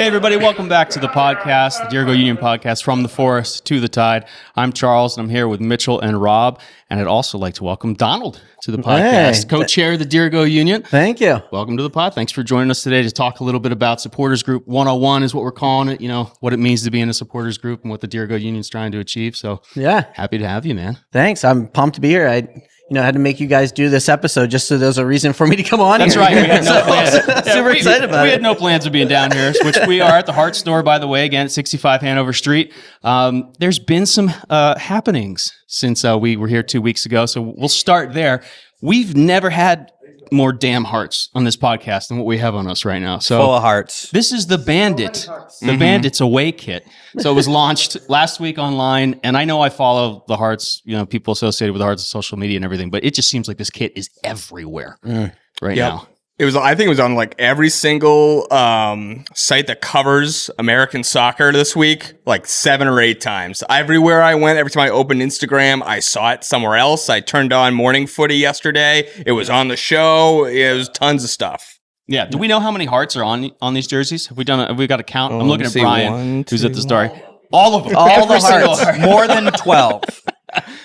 Hey, everybody, welcome back to the podcast, the Dirigo Union podcast, From the Forest to the Tide. I'm Charles, and I'm here with Michel and Rob, and I'd also like to welcome Donald to the podcast, co-chair of the Dirigo Union. Thank you. Welcome to the pod. Thanks for joining us today to talk a little bit about Supporters Group 101 is what we're calling it, you know, what it means to be in a supporters group and what the Dirigo Union's trying to achieve. So happy to have you, man. Thanks. I'm pumped to be here. I had to make you guys do this episode just so there's a reason for me to come on. That's here. Right. We had no plans. Super excited about it. We had no plans of being down here, which we are at the Heart Store, by the way, again, at 65 Hanover Street. There's been some happenings since we were here 2 weeks ago, so we'll start there. We've never had more damn hearts on this podcast than what we have on us right now. So full of hearts. This is the Bandit, Bandit's Away Kit. So it was launched last week online, and I know I follow the hearts, you know, people associated with the hearts on social media and everything, but it just seems like this kit is everywhere right now. I think it was on like every single site that covers American soccer this week, like 7 or 8 times. Everywhere I went, every time I opened Instagram, I saw it somewhere else. I turned on Morning Footy yesterday. It was on the show. It was tons of stuff. Yeah. Do we know how many hearts are on these jerseys? Have we got a count? I'm looking at Brian, who's at the story. All of them. All the hearts. More than 12.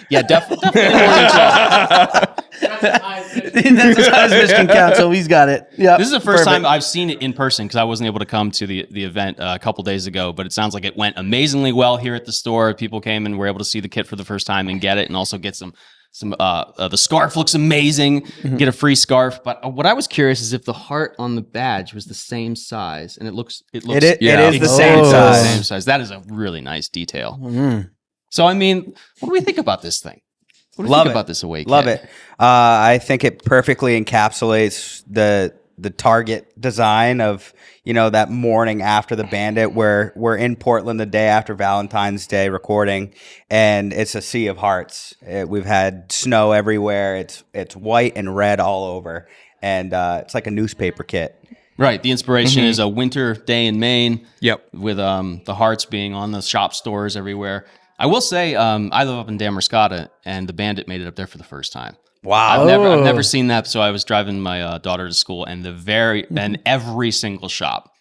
Yeah, definitely more than 12. That's as high as Mitch can count, so he's got it. Yeah, this is the first time I've seen it in person because I wasn't able to come to the event a couple days ago, but it sounds like it went amazingly well here at the store. People came and were able to see the kit for the first time and get it, and also get some the scarf looks amazing. Get a free scarf. But what I was curious is if the heart on the badge was the same size, and it is the same size. Same size. That is a really nice detail. So I mean, what do we think about this thing? What do you think about this away kit? Love it. I think it perfectly encapsulates the target design of, you know, that morning after the Bandit. We're in Portland the day after Valentine's Day recording, and it's a sea of hearts. We've had snow everywhere. It's white and red all over, and it's like a newspaper kit. Right. The inspiration is a winter day in Maine. Yep. With the hearts being on the shop stores everywhere. I will say, I live up in Damascata, and the Bandit made it up there for the first time. Wow! I've never seen that. So I was driving my daughter to school, and every single shop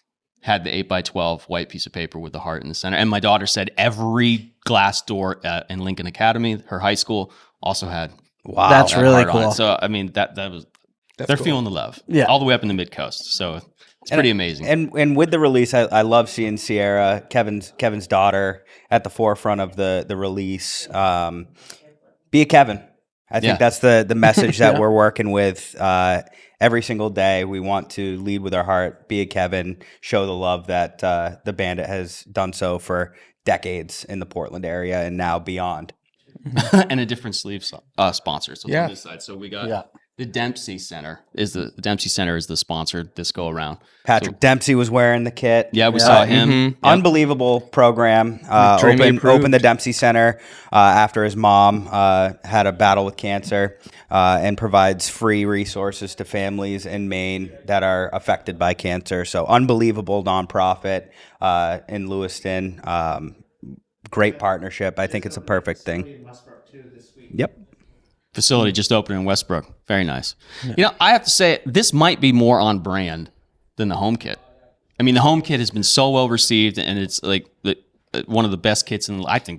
had the 8x12 white piece of paper with the heart in the center. And my daughter said every glass door in Lincoln Academy, her high school, also had. Wow, that's really cool. So I mean, they're cool. Feeling the love, all the way up in the mid coast. So it's pretty amazing. And with the release, I love seeing Sierra, Kevin's daughter, at the forefront of the release. Be a Kevin. I think that's the message that we're working with every single day. We want to lead with our heart, be a Kevin, show the love that the Bandit has done so for decades in the Portland area and now beyond. And a different sleeve sponsor. So on this side. So we got the Dempsey Center is the sponsor this go around. Patrick Dempsey was wearing the kit. Yeah, we saw him. Yep. Unbelievable program. Opened the Dempsey Center after his mom had a battle with cancer, and provides free resources to families in Maine that are affected by cancer. So unbelievable nonprofit in Lewiston. Great partnership. I think it's a perfect thing. Yep. Facility just opened in Westbrook. Very nice. Yeah. You know, I have to say, this might be more on brand than the home kit. I mean, the home kit has been so well received, and it's like one of the best kits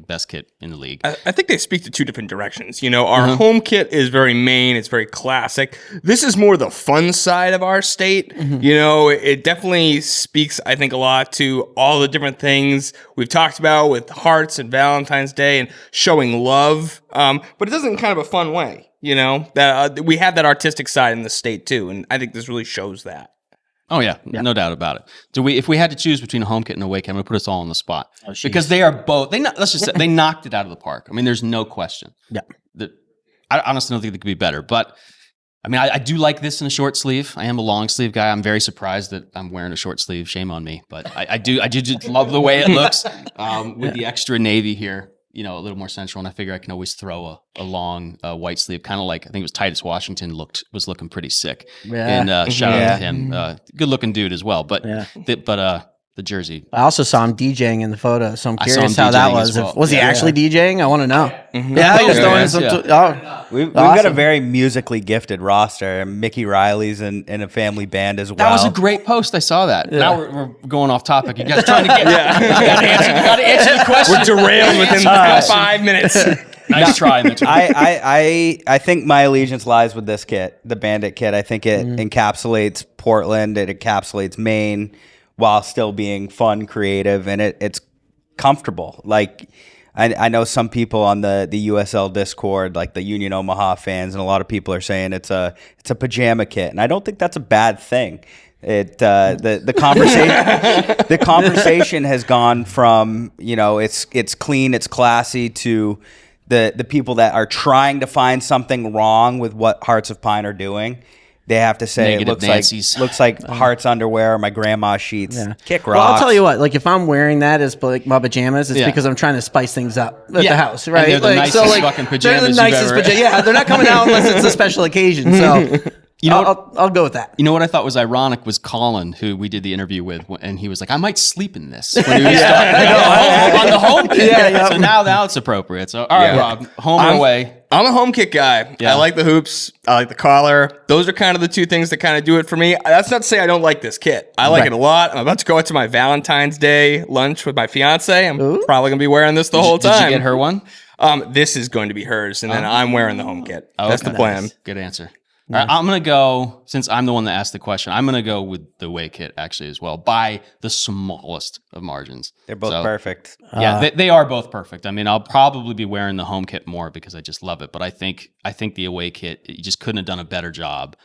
best kit in the league. I think they speak to 2 different directions. You know, our home kit is very Maine. It's very classic. This is more the fun side of our state. You know, it definitely speaks, I think, a lot to all the different things we've talked about with hearts and Valentine's Day and showing love. But it does it in kind of a fun way. You know, that we have that artistic side in the state too, and I think this really shows that. Oh yeah, no doubt about it. If we had to choose between a home kit and a away kit, I'm gonna put us all on the spot because they are both. Let's just say they knocked it out of the park. I mean, there's no question. Yeah, I honestly don't think they could be better. But I mean, I do like this in a short sleeve. I am a long sleeve guy. I'm very surprised that I'm wearing a short sleeve. Shame on me, but I do just love the way it looks with the extra navy here. You know, a little more central, and I figure I can always throw a long white sleeve, kind of like I think it was Titus Washington was looking pretty sick. Yeah. And shout out to him, good looking dude as well. But the jersey. I also saw him DJing in the photo, so I'm I saw curious him how that DJing was. as well. Was he actually DJing? I want to know. Yeah, he was throwing some. We've Awesome. got a very musically gifted roster. Mickey Riley's in a family band as well. That was a great post. I saw that. Now we're going off topic. You guys trying to get? Gotta answer the question. We're derailed within 5 minutes. Nice try, Mitchell. I think my allegiance lies with this kit, the Bandit Kit. I think it encapsulates Portland. It encapsulates Maine while still being fun, creative, and it's comfortable. Like I know some people on the USL Discord, like the Union Omaha fans, and a lot of people are saying it's a pajama kit, and I don't think that's a bad thing. The conversation the conversation has gone from it's clean, it's classy to the people that are trying to find something wrong with what Hearts of Pine are doing. They have to say Negative looks like Hearts underwear or my grandma's sheets. Yeah. Kick Well, rocks. I'll tell you what. Like, if I'm wearing that as like my pajamas, it's because I'm trying to spice things up at the house, right? And they're the nicest fucking pajamas They're the nicest pajamas. Yeah, they're not coming out unless it's a special occasion. So, I'll go with that. You know what I thought was ironic was Colin, who we did the interview with, and he was like, "I might sleep in this." When he was on the home kit. Yeah. So now it's appropriate. So all right, Rob, home or away? I'm a home kit guy. Yeah. I like the hoops. I like the collar. Those are kind of the two things that kind of do it for me. That's not to say I don't like this kit. I like it a lot. I'm about to go out to my Valentine's Day lunch with my fiance. I'm probably going to be wearing this the whole time. Did you get her one? This is going to be hers, and then I'm wearing the home kit. That's the plan. Good answer. All right, I'm going to go, since I'm the one that asked the question, I'm going to go with the away kit actually as well, by the smallest of margins. They're both perfect. Yeah, they are both perfect. I mean, I'll probably be wearing the home kit more because I just love it. But I think the away kit, you just couldn't have done a better job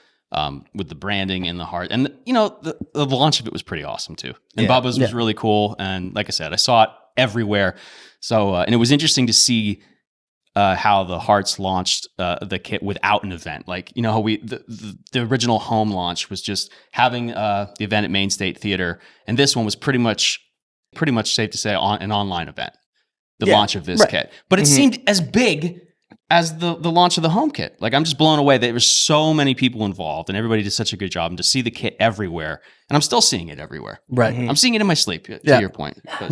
with the branding and the heart. And, the launch of it was pretty awesome too. And Bubba's was really cool. And like I said, I saw it everywhere. So, and it was interesting to see how the Hearts launched the kit without an event. Like, how the original home launch was just having the event at Maine State Theater. And this one was pretty much safe to say an online event, the launch of this kit. But it seemed as big as the launch of the home kit. Like, I'm just blown away that there were so many people involved and everybody did such a good job, and to see the kit everywhere. And I'm still seeing it everywhere. Right. I'm seeing it in my sleep, to your point. But,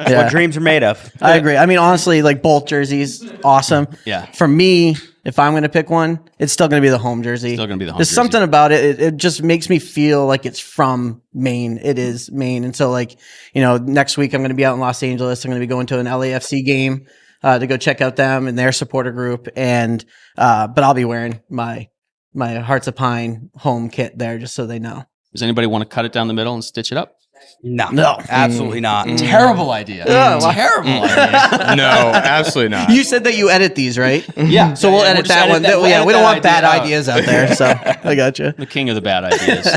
What dreams are made of. I agree. I mean, honestly, like both jerseys, awesome. Yeah. For me, if I'm going to pick one, it's still going to be the home jersey. Still gonna be the home There's jersey. something about it. It just makes me feel like it's from Maine. It is Maine. And so, like, next week I'm going to be out in Los Angeles. I'm going to be going to an LAFC game to go check out them and their supporter group. And but I'll be wearing my Hearts of Pine home kit there, just so they know. Does anybody want to cut it down the middle and stitch it up? No, absolutely not. Terrible idea. Terrible idea. No, absolutely not. You said that you edit these, right? Yeah. So we'll edit that one. We don't want bad ideas out there. So I got you. The king of the bad ideas.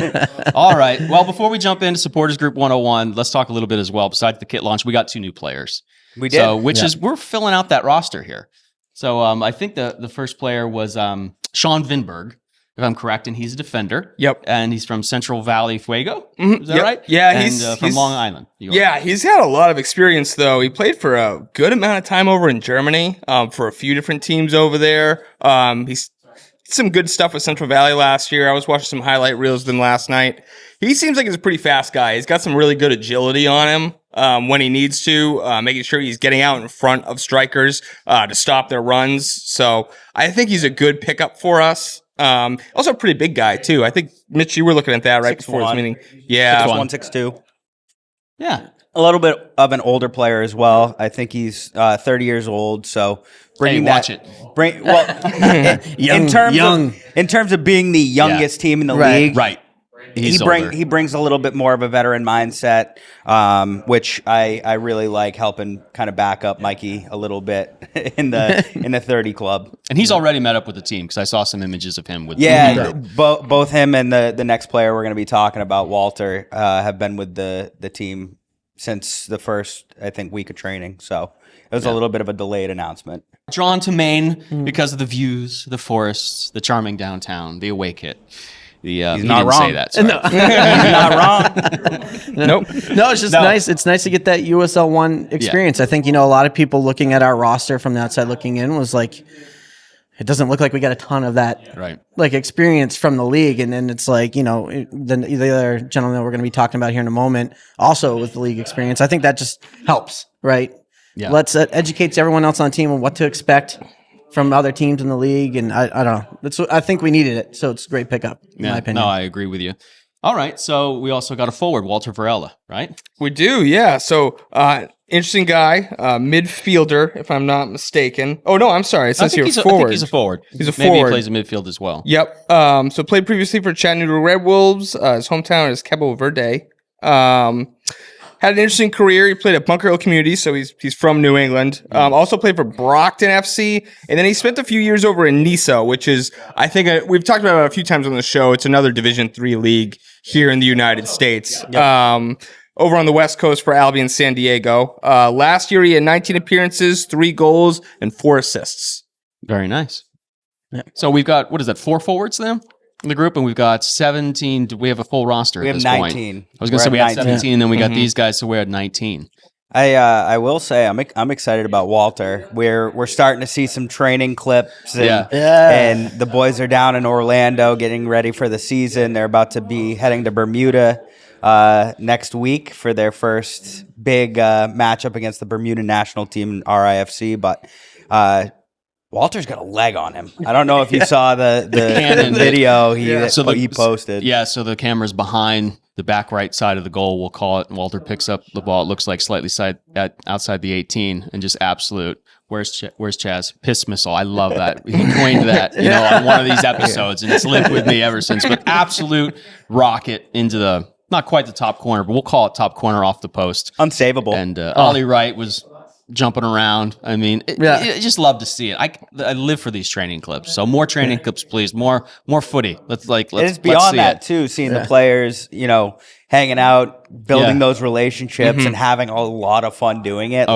All right. Well, before we jump into Supporters Group 101, let's talk a little bit as well. Besides the kit launch, we got 2 new players. We did. So, we're filling out that roster here. So I think the first player was Sean Vinberg, if I'm correct, and he's a defender. Yep. And he's from Central Valley Fuego. Is that right? Yeah, and, he's from Long Island, New York. Yeah, he's had a lot of experience, though. He played for a good amount of time over in Germany for a few different teams over there. He's some good stuff with Central Valley last year. I was watching some highlight reels of him last night. He seems like he's a pretty fast guy. He's got some really good agility on him when he needs to, making sure he's getting out in front of strikers to stop their runs. So I think he's a good pickup for us. Also a pretty big guy, too. I think, Mitch, you were looking at that right before this meeting. Yeah. 6'1", 6'2". Yeah. A little bit of an older player as well. I think he's 30 years old. So bringing watch that, it. in terms of being the youngest team in the league, Right. He brings a little bit more of a veteran mindset, which I really like, helping kind of back up Mikey a little bit in the 30 club. And he's already met up with the team because I saw some images of him with both him and the next player we're going to be talking about, Walter, have been with the team since the first, I think, week of training. So it was a little bit of a delayed announcement. Drawn to Maine because of the views, the forests, the charming downtown, the away kit. He's not wrong. Say that. Sorry. No. He's not wrong. Nope. No, it's just nice. It's nice to get that USL 1 experience. I think, a lot of people looking at our roster from the outside looking in was like, it doesn't look like we got a ton of that Right. like experience from the league. And then it's like, the other gentleman that we're going to be talking about here in a moment also with the league experience. I think that just helps, right? Yeah. Let's educates everyone else on the team on what to expect from other teams in the league. And I don't know. I think we needed it. So it's a great pickup, in my opinion. No, I agree with you. All right. So we also got a forward, Walter Varela, right? We do, yeah. So, interesting guy, midfielder, if I'm not mistaken. Oh, no, I'm sorry. It says here forward. I think he's a forward. He's a Maybe forward. he plays in midfield as well. Yep. So played previously for Chattanooga Red Wolves. His hometown is Cabo Verde. Had an interesting career. He played at Bunker Hill Community, so he's from New England. Also played for Brockton FC, and then he spent a few years over in NISO, which is, I think, we've talked about it a few times on the show. It's another Division III league here in the United States. Yep. Over on the West Coast for Albion San Diego. Last year, he had 19 appearances, 3 goals, and 4 assists. Very nice. Yeah. So we've got, 4 forwards now in the group, and we've got 17. We have a full roster at this 19. Point. I was going to say we had 17, and then we got these guys, so we're at 19. I will say I'm excited about Walter. We're starting to see some training clips, and the boys are down in Orlando getting ready for the season. They're about to be heading to Bermuda next week for their first big matchup against the Bermuda national team in RIFC. But Walter's got a leg on him. I don't know if you saw the video he posted. Yeah, so the camera's behind the back right side of the goal, we'll call it, and Walter picks up the ball. It looks like slightly outside the 18, and just absolute. Where's Chaz? Piss missile. I love that. He coined that, on one of these episodes, and it's lived with me ever since. But absolute rocket into the, not quite the top corner, but we'll call it top corner off the post. Unsavable. And Ollie Wright was jumping around. I mean, I just love to see it. I live for these training clips. So more training clips, please. More footy. Let's it's beyond that too. Seeing the players, hanging out, building those relationships, and having a lot of fun doing it.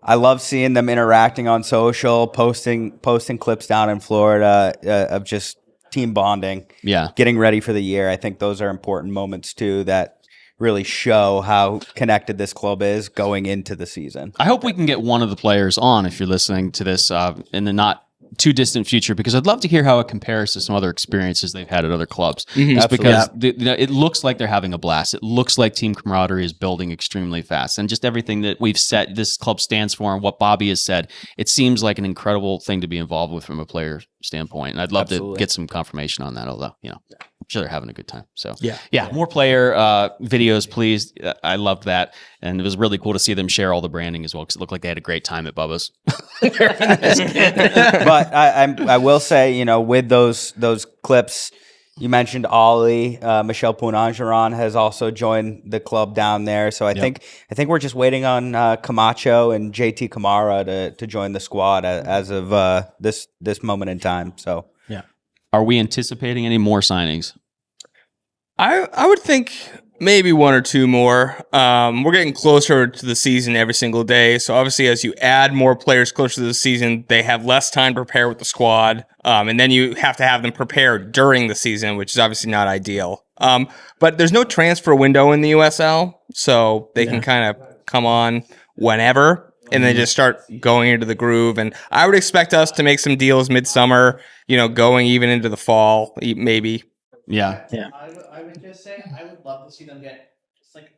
I love seeing them interacting on social, posting clips down in Florida of just team bonding. Yeah, getting ready for the year. I think those are important moments too that really show how connected this club is going into the season. I hope we can get one of the players on, if you're listening to this, in the not too distant future, because I'd love to hear how it compares to some other experiences they've had at other clubs. Just because it looks like they're having a blast. It looks like team camaraderie is building extremely fast. And just everything that we've said this club stands for and what Bobby has said, it seems like an incredible thing to be involved with from a player standpoint. And I'd love to get some confirmation on that, although, I'm sure they're having a good time. So more player videos, please. I loved that, and it was really cool to see them share all the branding as well, because it looked like they had a great time at Bubba's. But I will say, with those clips, you mentioned Ollie, Michel Poon-Angeron has also joined the club down there. So I think we're just waiting on Camacho and JT Kamara to join the squad as of this moment in time. So. Are we anticipating any more signings? I would think maybe 1 or 2 more. We're getting closer to the season every single day. So obviously, as you add more players closer to the season, they have less time to prepare with the squad. And then you have to have them prepared during the season, which is obviously not ideal. But there's no transfer window in the USL, so they can kind of come on whenever. And then just start going into the groove. And I would expect us to make some deals midsummer, going even into the fall, maybe. Yeah. I would just say I would love to see them get just like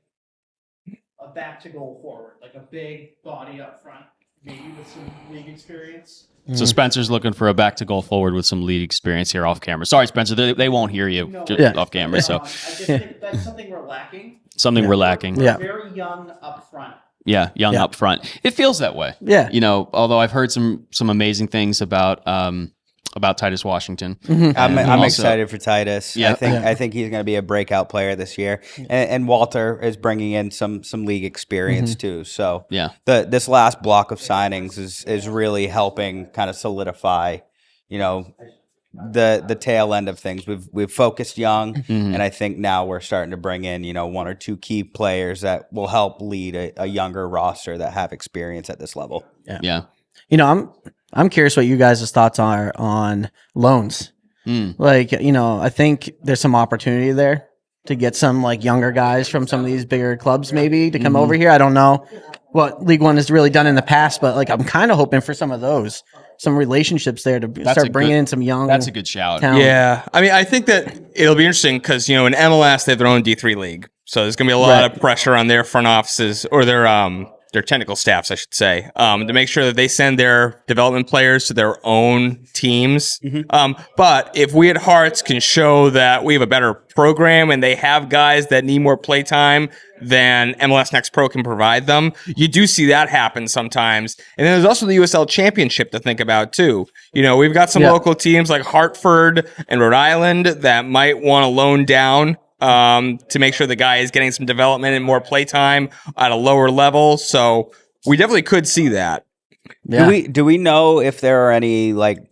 a back to goal forward, like a big body up front, maybe with some league experience. So Spencer's looking for a back to goal forward with some lead experience here off camera. Sorry, Spencer, they won't hear you off camera. So I just think that's something we're lacking. We're lacking. Yeah. Very young up front. Yeah, young up front. It feels that way. Yeah. Although I've heard some amazing things about Titus Washington. Mm-hmm. I'm excited for Titus. Yeah. I think he's going to be a breakout player this year. And Walter is bringing in some league experience too. So this last block of signings is really helping kind of solidify, the tail end of things. We've focused young, and I think now we're starting to bring in 1 or 2 key players that will help lead a younger roster that have experience at this level. Yeah. I'm curious what you guys' thoughts are on loans. I think there's some opportunity there to get some like younger guys from some of these bigger clubs maybe to come over here. I don't know what League One has really done in the past, but like I'm kind of hoping for some of those, some relationships there to start bringing in some young. That's a good shout. Talent. Yeah. I mean, I think that it'll be interesting because, in MLS, they have their own D3 league. So there's going to be a lot of pressure on their front offices or their technical staffs, I should say, to make sure that they send their development players to their own teams. But if we at Hearts can show that we have a better program and they have guys that need more play time than MLS Next Pro can provide them, you do see that happen sometimes. And then there's also the USL Championship to think about too. We've got some local teams like Hartford and Rhode Island that might want to loan down to make sure the guy is getting some development and more play time at a lower level. So we definitely could see that. Yeah. Do we know if there are any league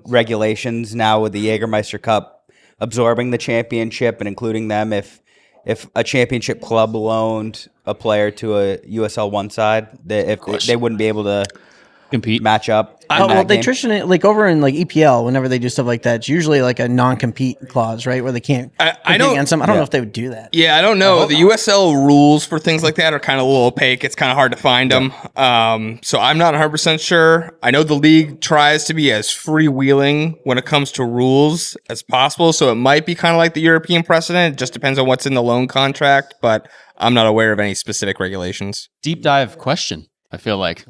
regulations now with the Jägermeister Cup absorbing the championship and including them if a championship club loaned a player to a USL one side, if they wouldn't be able to compete, match up? They traditionally, like over in like EPL, whenever they do stuff like that, it's usually like a non-compete clause, right, where they can't compete against them. I don't know if they would do that. Yeah, I don't know. The USL rules for things like that are kind of a little opaque. It's kind of hard to find them. So I'm not 100% sure. I know the league tries to be as freewheeling when it comes to rules as possible. So it might be kind of like the European precedent. It just depends on what's in the loan contract. But I'm not aware of any specific regulations. Deep dive question, I feel like.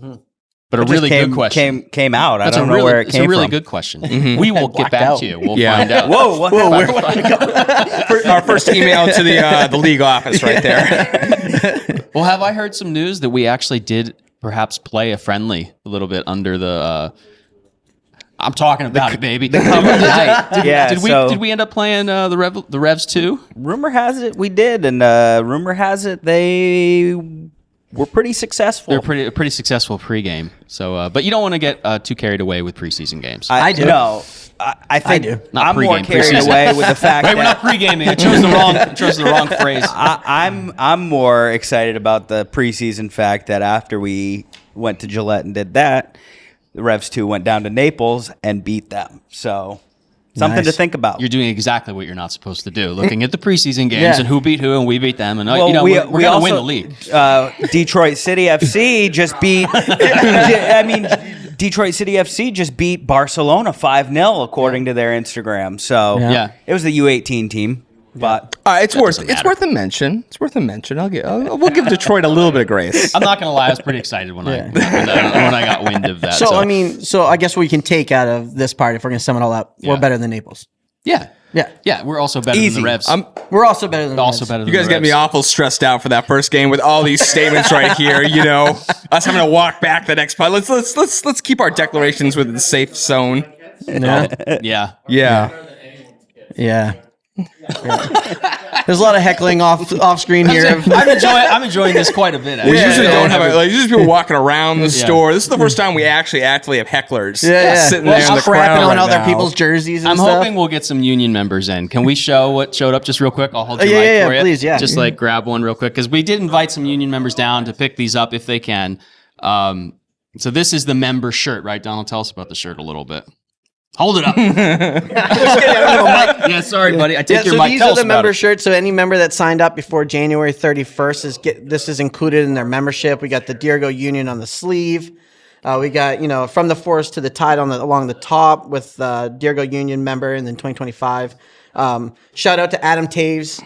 But a really good question came out. That's I don't know where it came from. It's a really good question. We will get back to you. We'll find out. Whoa, where would I go? Our first email to the league office right there. Well, have I heard some news that we actually did perhaps play a friendly a little bit under the I'm talking about it, baby. The cover night. Did we end up playing the Revs too? Rumor has it we did, and rumor has it they were pretty successful. They're pretty successful pregame. So, but you don't want to get too carried away with preseason games. I do. No, I think I do. Not I'm pregame, more carried preseason. away with the fact Right, we're that not pregaming. I chose the wrong phrase. I'm more excited about the preseason fact that after we went to Gillette and did that, the Revs 2 went down to Naples and beat them. So something to think about. You're doing exactly what you're not supposed to do. Looking at the preseason games and who beat who, and we beat them, and we're going to win the league. Detroit City FC just beat. Detroit City FC just beat Barcelona 5-0 according to their Instagram. So it was the U18 team. But it's worth a mention. It's worth a mention. We'll give Detroit a little bit of grace. I'm not gonna lie, I was pretty excited when I got wind of that. So I guess we can take out of this part, if we're gonna sum it all up, we're better than Naples. Yeah. We're also better than the Revs. We're also better than the Revs. Better than you guys the get Revs. me awful stressed out for that first game with all these statements right here. Us having to walk back the next part. Let's keep our declarations within the safe zone. Yeah. There's a lot of heckling off screen here. I'm enjoying this quite a bit. We usually don't have usually people walking around the store. This is the first time we actually actively have hecklers sitting there in the crowd on right other now. people's jerseys. And I'm stuff. hoping we'll get some union members in. Can we show what showed up just real quick? I'll hold your mic for you. Please, Just like grab one real quick because we did invite some union members down to pick these up if they can. So this is the member shirt, right? Donald, tell us about the shirt a little bit. Hold it up. Yeah, sorry, buddy. I take your so mic. these Tell are us the about member it. shirts. So any member that signed up before January 31st this is included in their membership. We got the Dirigo Union on the sleeve. We got from the forest to the tide along the top with Dirigo Union member, and then 2025. Shout out to Adam Taves,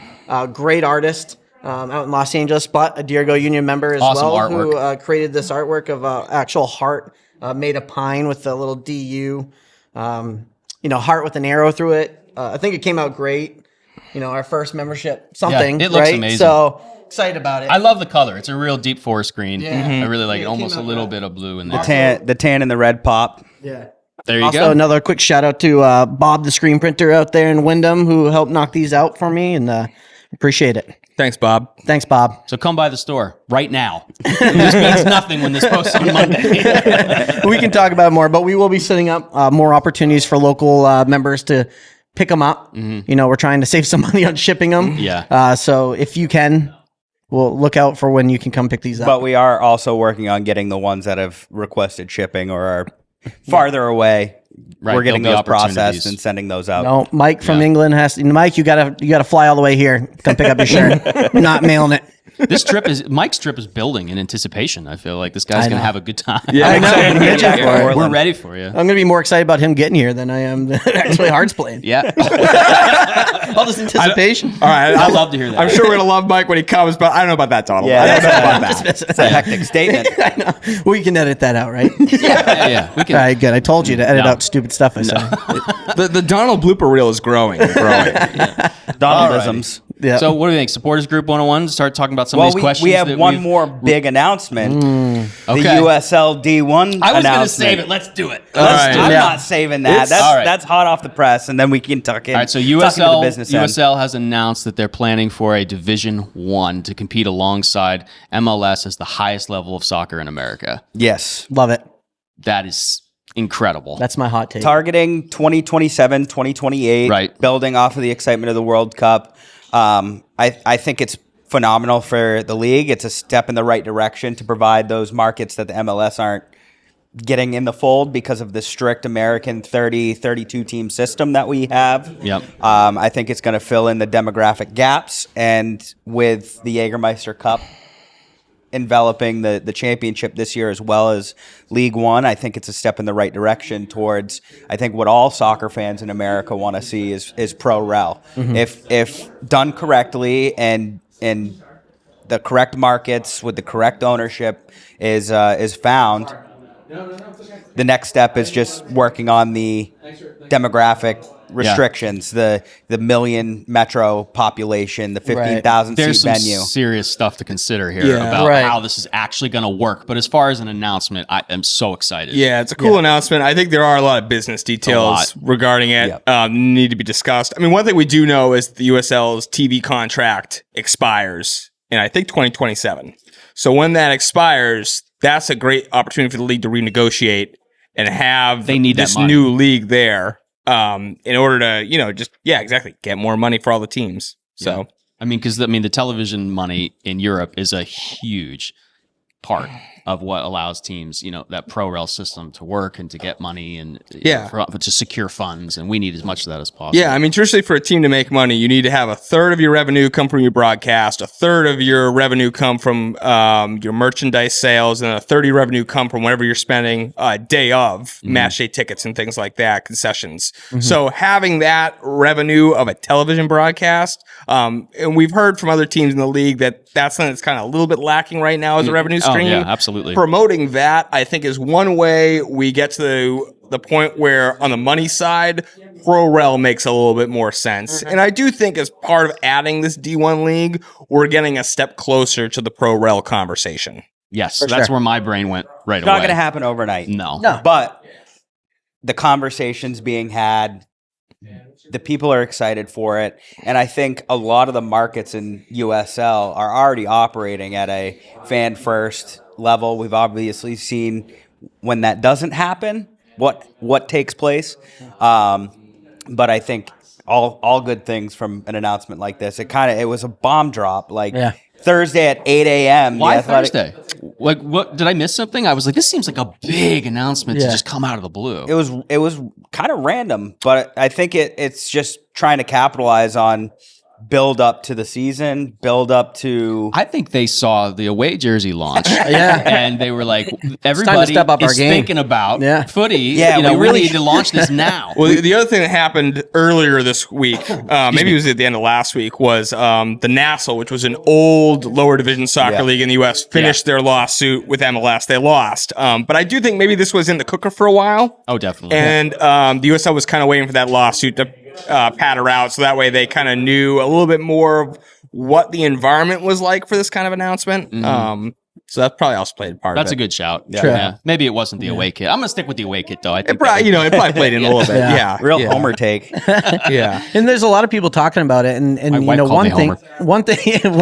great artist out in Los Angeles, but a Dirigo Union member as Awesome well, artwork. who created this artwork of actual heart made of pine with a little DU. Heart with an arrow through it. I think it came out great. Our first membership, something. Yeah, it looks right? amazing. So excited about it. I love the color. It's a real deep forest green. Yeah. I really like it. It Almost a came out little well. bit of blue in there. the tan and the red pop. Yeah. There you Also, go. another quick shout out to Bob, the screen printer out there in Wyndham, who helped knock these out for me, and appreciate it. Thanks, Bob. Thanks, Bob. So come by the store right now. This means nothing when this posts on Monday. We can talk about it more, but we will be setting up more opportunities for local members to pick them up. We're trying to save some money on shipping them. Yeah. So if you can, we'll look out for when you can come pick these up. But we are also working on getting the ones that have requested shipping or are farther away. Right, We're getting there'll those be opportunities. processed and sending those out. No, Mike from England Mike, you gotta fly all the way here. Come pick up your shirt. I'm not mailing it. Mike's trip is building in anticipation. I feel like this guy's going to have a good time. Yeah, I know. We're ready for you. I'm going to be more excited about him getting here than I am actually Hearts playing. Yeah. All this anticipation. All right, I'd love to hear that. I'm sure we're gonna love Mike when he comes, but I don't know about that, Donald. Yeah, I don't know about that. It's a hectic statement. I know. We can edit that out, right? Yeah. We can. All right, good. I told you to edit out stupid stuff I said. The Donald blooper reel is growing. Donaldisms. Yeah. So what do you think? Supporters Group 101, start talking about some Well, of these questions. we have that one we've- more big announcement. Okay. The USL D1 I was going to announcement. save it. Let's do it. I'm Yeah. not saving that. All right. That's hot off the press, and then we can tuck in. All right, so tuck into the USL business end. has announced that they're planning for a Division 1 to compete alongside MLS as the highest level of soccer in America. Yes. Love it. That is incredible. That's my hot take. Targeting 2027, 2028, Right. building off of the excitement of the World Cup. I think it's phenomenal for the league. It's a step in the right direction to provide those markets that the MLS aren't getting in the fold because of the strict American 30, 32 team system that we have. Yep. I think it's going to fill in the demographic gaps, and with the Jägermeister Cup enveloping the championship this year as well as League One, I think it's a step in the right direction towards, I think, what all soccer fans in America want to see is pro rel. If done correctly and the correct markets with the correct ownership is found, the next step is just working on the demographic restrictions, the million metro population, the 15,000 There's seat some venue. serious stuff to consider here about how this is actually going to work. But as far as an announcement, I am so excited. Yeah, it's a cool announcement. I think there are a lot of business details regarding it need to be discussed. I mean, one thing we do know is the USL's TV contract expires in, I think, 2027. So when that expires, that's a great opportunity for the league to renegotiate and have this new league there in order to, exactly, get more money for all the teams. So, I mean, because the television money in Europe is a huge part of what allows teams, that pro rel system to work and to get money and to secure funds. And we need as much of that as possible. Yeah, I mean, traditionally for a team to make money, you need to have a third of your revenue come from your broadcast, a third of your revenue come from your merchandise sales, and a third of your revenue come from whatever you're spending day of, match day tickets and things like that, concessions. So having that revenue of a television broadcast, and we've heard from other teams in the league that's something that's kind of a little bit lacking right now as a revenue stream. Oh, yeah, absolutely. Promoting that, I think, is one way we get to the point where on the money side, pro rel makes a little bit more sense. And I do think as part of adding this D1 league, we're getting a step closer to the pro rel conversation. Yes, that's where my brain went right It's away. not going to happen overnight. No. But the conversations being had, the people are excited for it. And I think a lot of the markets in USL are already operating at a fan first level. We've obviously seen when that doesn't happen, what takes place. But I think all good things from an announcement like this. It was a bomb drop. Thursday at 8 a.m. Why Thursday? Like, what did I miss something? I was like, this seems like a big announcement to just come out of the blue. It was kind of random, but I think it's just trying to capitalize on build up to the season, build up to. I think they saw the away jersey launch, and they were like, everybody step up our is game. thinking about footy. Yeah, we we really really need to launch this now. Well, the other thing that happened earlier this week, maybe it was at the end of last week, was the Nassau, which was an old lower division soccer league in the U.S., finished their lawsuit with MLS. They lost. But I do think maybe this was in the cooker for a while. Oh, definitely. And the USL was kind of waiting for that lawsuit to patter out, so that way they kind of knew a little bit more of what the environment was like for this kind of announcement. So that probably also played a part of it. That's a good shout. Yeah. Maybe it wasn't the away kit. I'm going to stick with the away kit, though. I think It probably played in a little bit. Yeah. Real Homer take. Yeah. And there's a lot of people talking about it, and My wife called me Homer. one thing, but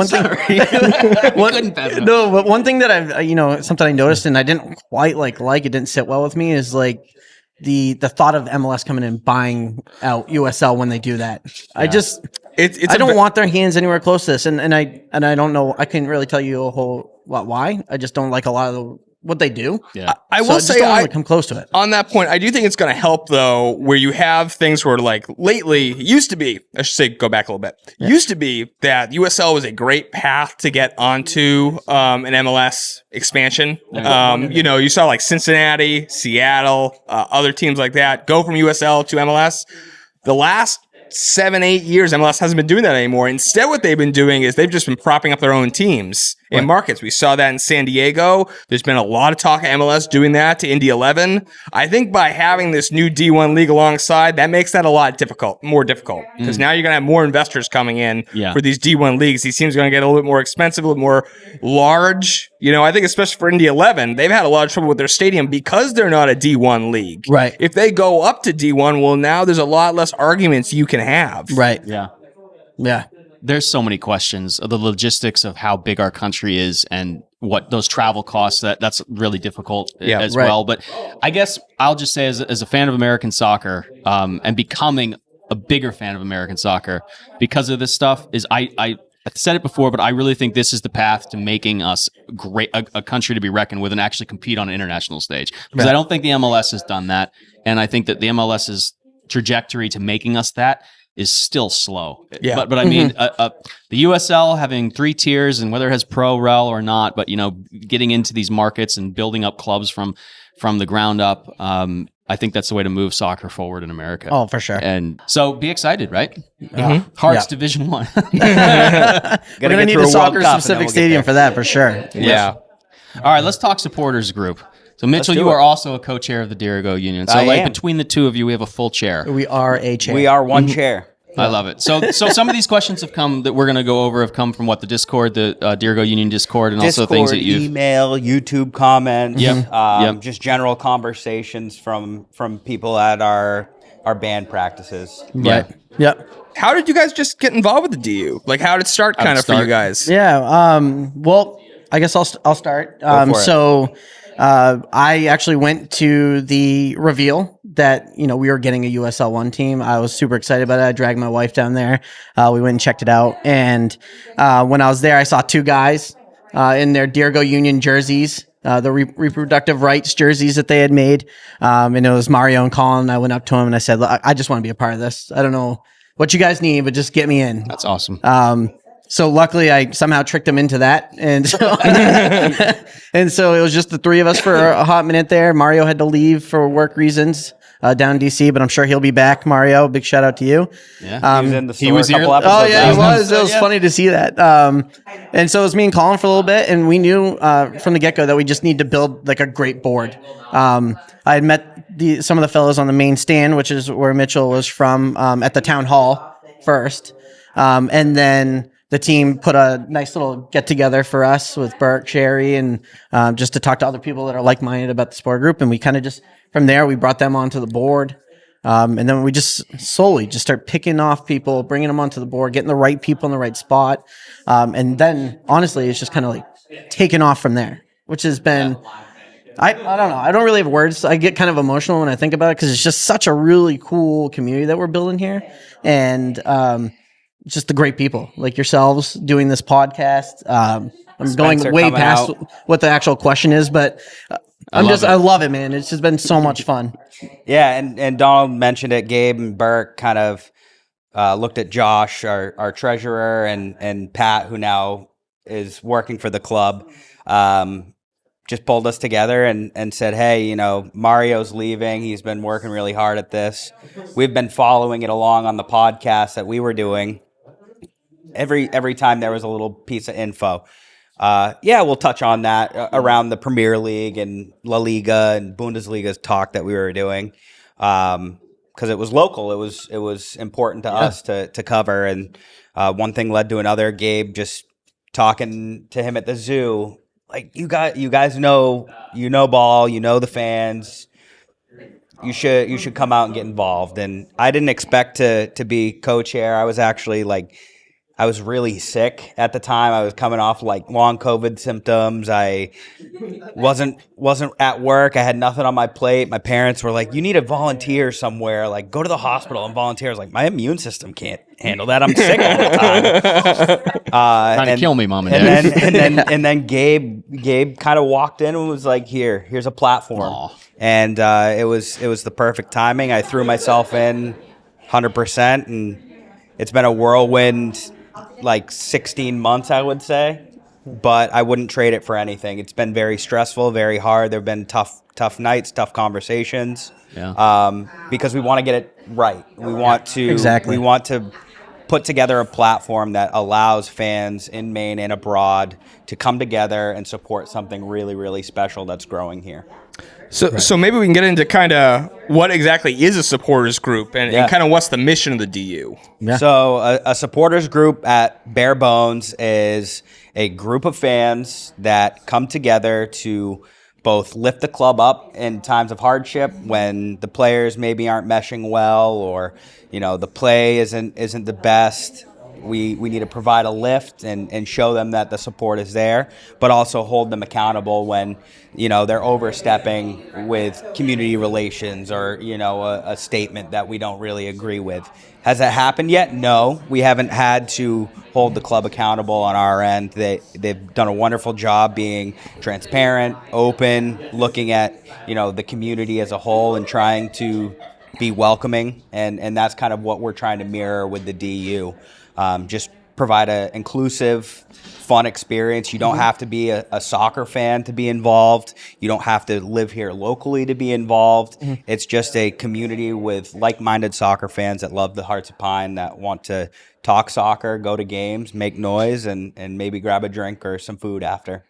one thing that I've something I noticed and I didn't quite like it didn't sit well with me is like the thought of MLS coming in and buying out USL when they do that. I just I don't want their hands anywhere close to this, and I don't know. I couldn't really tell you a whole lot why. I just don't like a lot of what they do. Yeah. I So will just say, don't want to come close to it. on that point, I do think it's going to help, though, where you have things where, like, lately, it used to be, I should say, go back a little bit, used to be that USL was a great path to get onto an MLS expansion. You saw, like, Cincinnati, Seattle, other teams like that go from USL to MLS. The last 7-8 years, MLS hasn't been doing that anymore. Instead, what they've been doing is they've just been propping up their own teams in markets. We saw that in San Diego. There's been a lot of talk of MLS doing that to Indy 11. I think by having this new D1 league alongside, that makes that a lot more difficult. Because now you're going to have more investors coming in for these D1 leagues. These teams are going to get a little bit more expensive, a little more large. I think especially for Indy 11, they've had a lot of trouble with their stadium because they're not a D1 league. Right. If they go up to D1, well, now there's a lot less arguments you can have. Right. Yeah. Yeah. There's so many questions of the logistics of how big our country is and what those travel costs. That's really difficult as well. But I guess I'll just say, as a fan of American soccer, and becoming a bigger fan of American soccer because of this stuff, is I've said it before, but I really think this is the path to making us a country to be reckoned with and actually compete on an international stage. Because I don't think the MLS has done that, and I think that the MLS's trajectory to making us that is still slow. Yeah. But I mean, the USL having 3 tiers, and whether it has pro, rel, or not, but getting into these markets and building up clubs from the ground up, I think that's the way to move soccer forward in America. Oh, for sure. And so be excited, right? Hearts Division 1. We're gonna need a soccer specific stadium for that, for sure. Yeah. All right, let's talk supporters group. So Mitchell, you are also a co-chair of the Dirigo Union. So I am. between the two of you, we have a full chair. We are a chair. We are one chair. I love it. So some of these questions have come that we're going to go over have come from the Discord, the Dirigo Union Discord, and also things that you've email, YouTube comments, Yep. just general conversations from people at our band practices. Yeah. Yep. How did you guys just get involved with the DU? Like, how did it start for you guys? Yeah. Well, I guess I'll start. For it. I actually went to the reveal that, we were getting a USL 1 team. I was super excited about it. I dragged my wife down there. We went and checked it out. And when I was there, I saw 2 guys in their Dirigo Union jerseys, the reproductive rights jerseys that they had made. And it was Mario and Colin. I went up to him and I said, "Look, I just want to be a part of this. I don't know what you guys need, but just get me in." That's awesome. So luckily I somehow tricked him into that. And so, and so it was just the 3 of us for a hot minute there. Mario had to leave for work reasons down in DC, but I'm sure he'll be back. Mario, big shout out to you. Yeah. He was in the store he was a couple here- episodes Oh yeah, ago. he was. It was funny to see that. And so it was me and Colin for a little bit, and we knew from the get-go that we just need to build like a great board. I had met some of the fellows on the main stand, which is where Mitchell was from, at the town hall first, and then the team put a nice little get together for us with Burke, Sherry, and just to talk to other people that are like-minded about the sport group. And we kind of just, from there, we brought them onto the board. And then we just slowly just start picking off people, bringing them onto the board, getting the right people in the right spot. And then honestly, it's just kind of like taken off from there, which has been, I don't know. I don't really have words. I get kind of emotional when I think about it because it's just such a really cool community that we're building here. And, just the great people like yourselves doing this podcast. I'm Spencer going way coming past out. what the actual question is, but I love it, man. It's just been so much fun. Yeah, and Donald mentioned it. Gabe and Burke kind of looked at Josh, our treasurer, and Pat, who now is working for the club, just pulled us together and said, "Hey, Mario's leaving. He's been working really hard at this. We've been following it along on the podcast that we were doing. Every time there was a little piece of info, we'll touch on that around the Premier League and La Liga and Bundesliga's talk that we were doing, because it was local. It was important to us to cover, and one thing led to another. Gabe just talking to him at the zoo, like you guys know ball, the fans. You should come out and get involved. And I didn't expect to be co-chair. I was actually I was really sick at the time. I was coming off like long COVID symptoms. I wasn't at work. I had nothing on my plate. My parents were like, "You need to volunteer somewhere. Like, go to the hospital and volunteer." I was like, "My immune system can't handle that. I'm sick all the time." Trying to kill me, Mom and Dad. And then Gabe kind of walked in and was like, "Here's a platform." Aww. And it was the perfect timing. I threw myself in 100%, and it's been a whirlwind, like 16 months, I would say. But I wouldn't trade it for anything. It's been very stressful, very hard. There've been tough nights, tough conversations. Yeah. Because we want to get it right. We want to Exactly. We want to put together a platform that allows fans in Maine and abroad to come together and support something really, really special that's growing here. So maybe we can get into kind of what exactly is a supporters group and kind of what's the mission of the DU. Yeah. So a supporters group at bare bones is a group of fans that come together to both lift the club up in times of hardship when the players maybe aren't meshing well, or the play isn't the best. We need to provide a lift and show them that the support is there, but also hold them accountable when they're overstepping with community relations or a statement that we don't really agree with. Has that happened yet? No, we haven't had to hold the club accountable on our end. They've done a wonderful job being transparent, open, looking at the community as a whole and trying to be welcoming, and that's kind of what we're trying to mirror with the DU. Just provide an inclusive, fun experience. You don't have to be a soccer fan to be involved. You don't have to live here locally to be involved. Mm-hmm. It's just a community with like-minded soccer fans that love the Hearts of Pine, that want to talk soccer, go to games, make noise, and maybe grab a drink or some food after.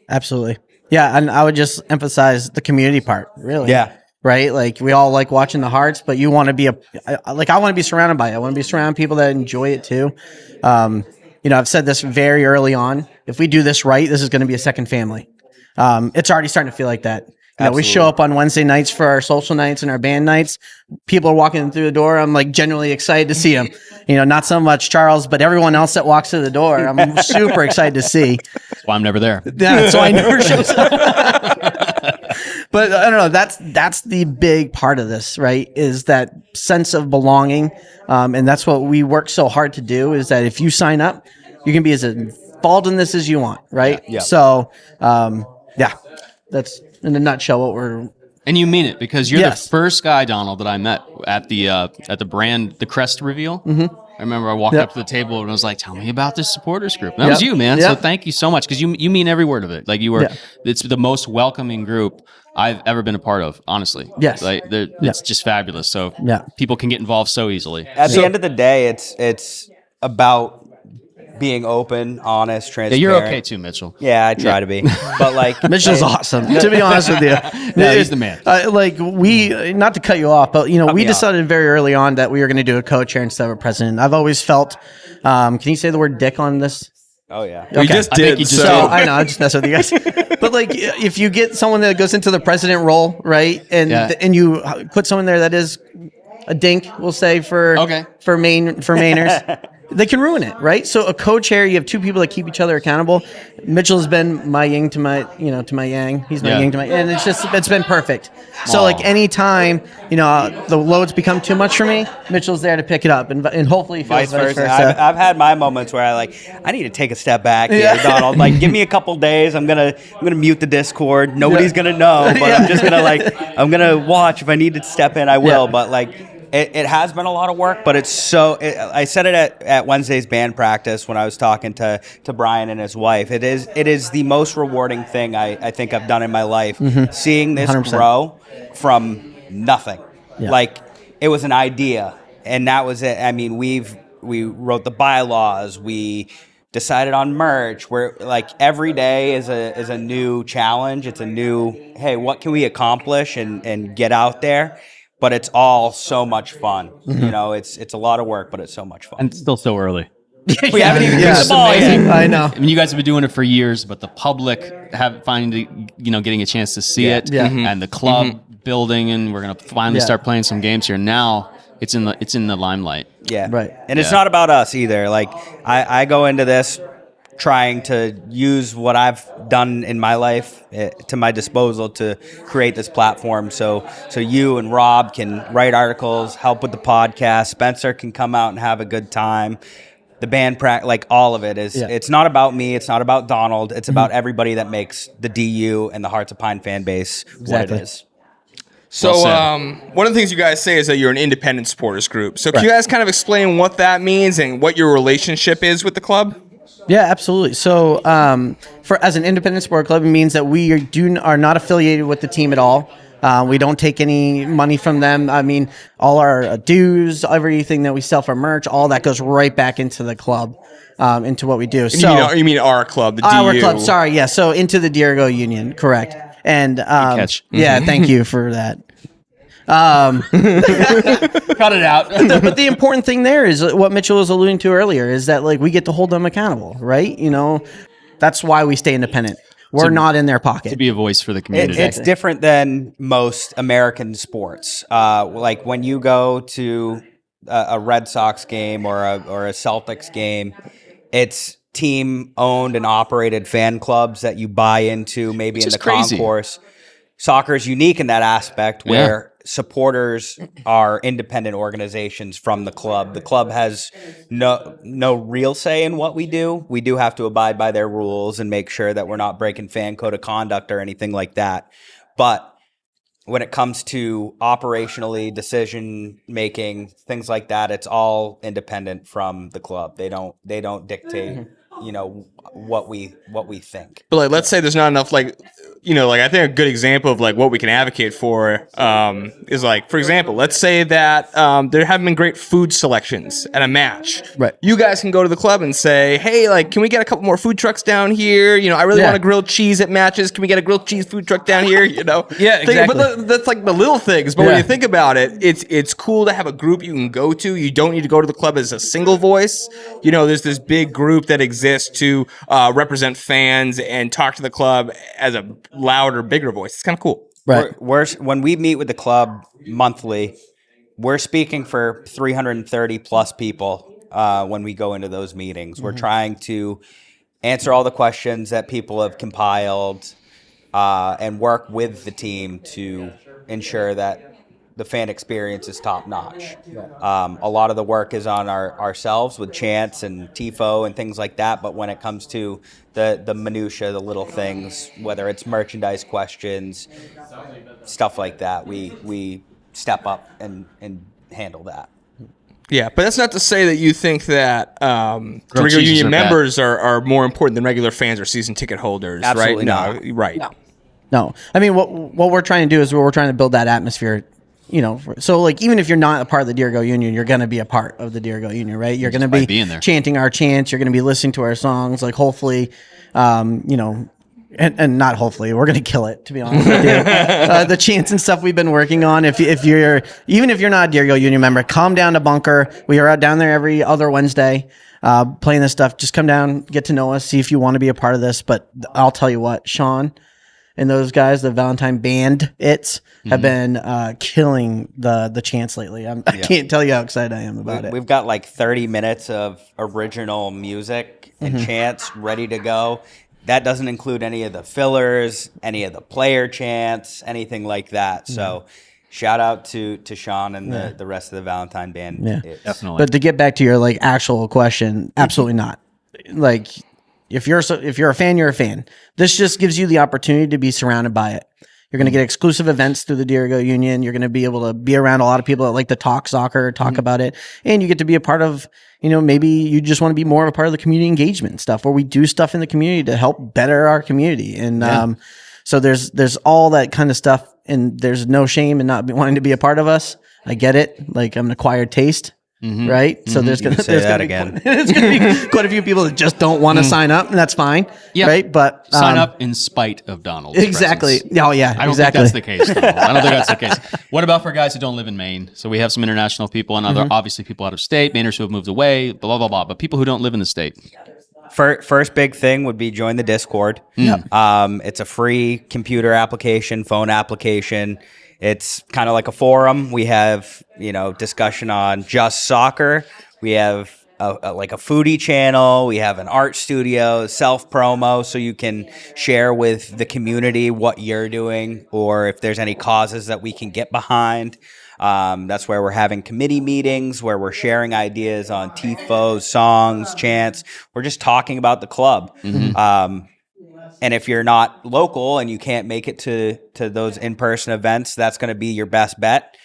Absolutely. Yeah, and I would just emphasize the community part, really. Yeah. Right? Like, we all like watching the Hearts, but you want to be I want to be surrounded by it. I want to be surrounded by people that enjoy it too. I've said this very early on. If we do this right, this is going to be a second family. It's already starting to feel like that. We show up on Wednesday nights for our social nights and our band nights. People are walking through the door. I'm like genuinely excited to see them. Not so much Charles, but everyone else that walks through the door, I'm super excited to see. That's why I'm never there. Yeah, so I never shows up. But I don't know. That's the big part of this, right? Is that sense of belonging, and that's what we work so hard to do. Is that if you sign up, you can be as involved in this as you want, right? Yeah. So, that's in a nutshell what we're. And you mean it, because you're Yes. the first guy, Donald, that I met at the crest reveal. Mm-hmm. I remember I walked up to the table and I was like, "Tell me about this supporters group." And that was you, man. So thank you so much, because you mean every word of it. Like, it's the most welcoming group I've ever been a part of, honestly. Yes. Like, it's just fabulous. So people can get involved so easily. At the end of the day, it's about being open, honest, transparent. Yeah, you're okay too, Mitchell. Yeah, I try to be. But like, Mitchell's awesome. To be honest with you, No, he's the man. We not to cut you off, but we decided very early on that we were going to do a co-chair instead of a president. I've always felt. Can you say the word "dick" on this? Oh yeah, we just did. I know, I just mess with you guys. But like, if you get someone that goes into the president role, right, and you put someone there that is a dink, we'll say for Mainers. They can ruin it, right? So a co-chair, you have two people that keep each other accountable. Mitchell's been my yin to my, to my yang. He's my yang to my, and it's been perfect. So like anytime, the loads become too much for me, Mitchell's there to pick it up, and hopefully he feels vice versa. I've had my moments where I need to take a step back here, Donald. Like, give me a couple days. I'm gonna mute the Discord. Nobody's gonna know, but I'm just gonna I'm gonna watch. If I need to step in, I will. But like, it has been a lot of work, but I said it at Wednesday's band practice when I was talking to Brian and his wife. It is the most rewarding thing I think I've done in my life, seeing this 100%. grow from nothing. Yeah. Like, it was an idea, and that was it. I mean, we wrote the bylaws, we decided on merch. Where like every day is a new challenge. It's a new, hey, what can we accomplish and get out there? But it's all so much fun. Mm-hmm. It's a lot of work, but it's so much fun. And it's still so early. We haven't even kicked the ball yet. I know. I mean, you guys have been doing it for years, but the public getting a chance to see it, Mm-hmm. and the club building, and we're gonna finally start playing some games here. Now it's in the limelight. Yeah. Right. And it's not about us either. Like I go into this trying to use what I've done in my life to my disposal to create this platform. So you and Rob can write articles, help with the podcast. Spencer can come out and have a good time. The band practice, like all of it is, it's not about me. It's not about Donald. It's about everybody that makes the DU and the Hearts of Pine fan base what it is. So one of the things you guys say is that you're an independent supporters group. So can you guys kind of explain what that means and what your relationship is with the club? Yeah, absolutely. So as an independent sport club, it means that we are not affiliated with the team at all. We don't take any money from them. I mean, all our dues, everything that we sell for merch, all that goes right back into the club, into what we do. You mean our club, the DU? Our club, sorry, yeah. So into the Dirigo Union, correct. And catch. Yeah, thank you for that. Cut it out. But the important thing there is what Michel was alluding to earlier is that like we get to hold them accountable, right? You know, that's why we stay independent. We're not in their pocket. To be a voice for the community. It's different than most American sports. Like when you go to a Red Sox game or a Celtics game, it's team-owned and operated fan clubs that you buy into, maybe in the concourse. Soccer is unique in that aspect where supporters are independent organizations from the club. The club has no real say in what we do. We do have to abide by their rules and make sure that we're not breaking fan code of conduct or anything like that. But when it comes to operationally decision making, things like that, it's all independent from the club. They don't dictate, what we think. But like, let's say there's not enough I think a good example of like what we can advocate for is like, for example, let's say that there haven't been great food selections at a match. Right. You guys can go to the club and say, hey, like, can we get a couple more food trucks down here? I really want a grilled cheese at matches. Can we get a grilled cheese food truck down here? Yeah, exactly. But that's like the little things. But when you think about it, it's cool to have a group you can go to. You don't need to go to the club as a single voice. There's this big group that exists to represent fans and talk to the club as a louder, bigger voice. It's kind of cool. Right. When we meet with the club monthly, we're speaking for 330 plus people when we go into those meetings. We're trying to answer all the questions that people have compiled and work with the team to ensure that the fan experience is top notch. A lot of the work is on ourselves with chants and TIFO and things like that. But when it comes to the minutia, the little things, whether it's merchandise questions, stuff like that, we step up and handle that. Yeah, but that's not to say that you think that Dirigo Union members are more important than regular fans or season ticket holders, Absolutely right? not. Right. No. I mean, what we're trying to do is we're trying to build that atmosphere. So like even if you're not a part of the Dirigo Union, you're going to be a part of the Dirigo Union, right? You're going to be chanting our chants. You're going to be listening to our songs. Like hopefully, and not hopefully, we're going to kill it, to be honest with you. The chants and stuff we've been working on. If you're not a Dirigo Union member, come down to Bunker. We are out down there every other Wednesday playing this stuff. Just come down, get to know us, see if you want to be a part of this. But I'll tell you what, Sean and those guys, the Valentine Bandits, have been killing the chants lately. I can't tell you how excited I am about it. We've got like 30 minutes of original music and chants ready to go. That doesn't include any of the fillers, any of the player chants, anything like that. So shout out to Sean and the rest of the Valentine Band. Yeah, definitely. But to get back to your like actual question, absolutely not. Like if you're a fan, you're a fan. This just gives you the opportunity to be surrounded by it. You're going to get exclusive events through the Dirigo Union. You're going to be able to be around a lot of people that like to talk soccer, talk about it. And you get to be a part of, maybe you just want to be more of a part of the community engagement stuff where we do stuff in the community to help better our community. And so there's all that kind of stuff, and there's no shame in not wanting to be a part of us. I get it. Like I'm an acquired taste. Right, so there's gonna be quite a few people that just don't want to sign up, and that's fine. Right, but sign up in spite of Donald. Exactly. Presence. Oh yeah, I don't think that's the case. I don't think that's the case. What about for guys who don't live in Maine? So we have some international people and other obviously people out of state, Mainers who have moved away, blah blah blah. But people who don't live in the state. First big thing would be join the Discord. It's a free computer application, phone application. it's kind of like a forum. We have, discussion on just soccer. We have like a foodie channel. We have an art studio, self promo, so you can share with the community what you're doing, or if there's any causes that we can get behind. That's where we're having committee meetings, where we're sharing ideas on tifos, songs, chants. We're just talking about the club. And if you're not local and you can't make it to those in-person events, that's going to be your best bet.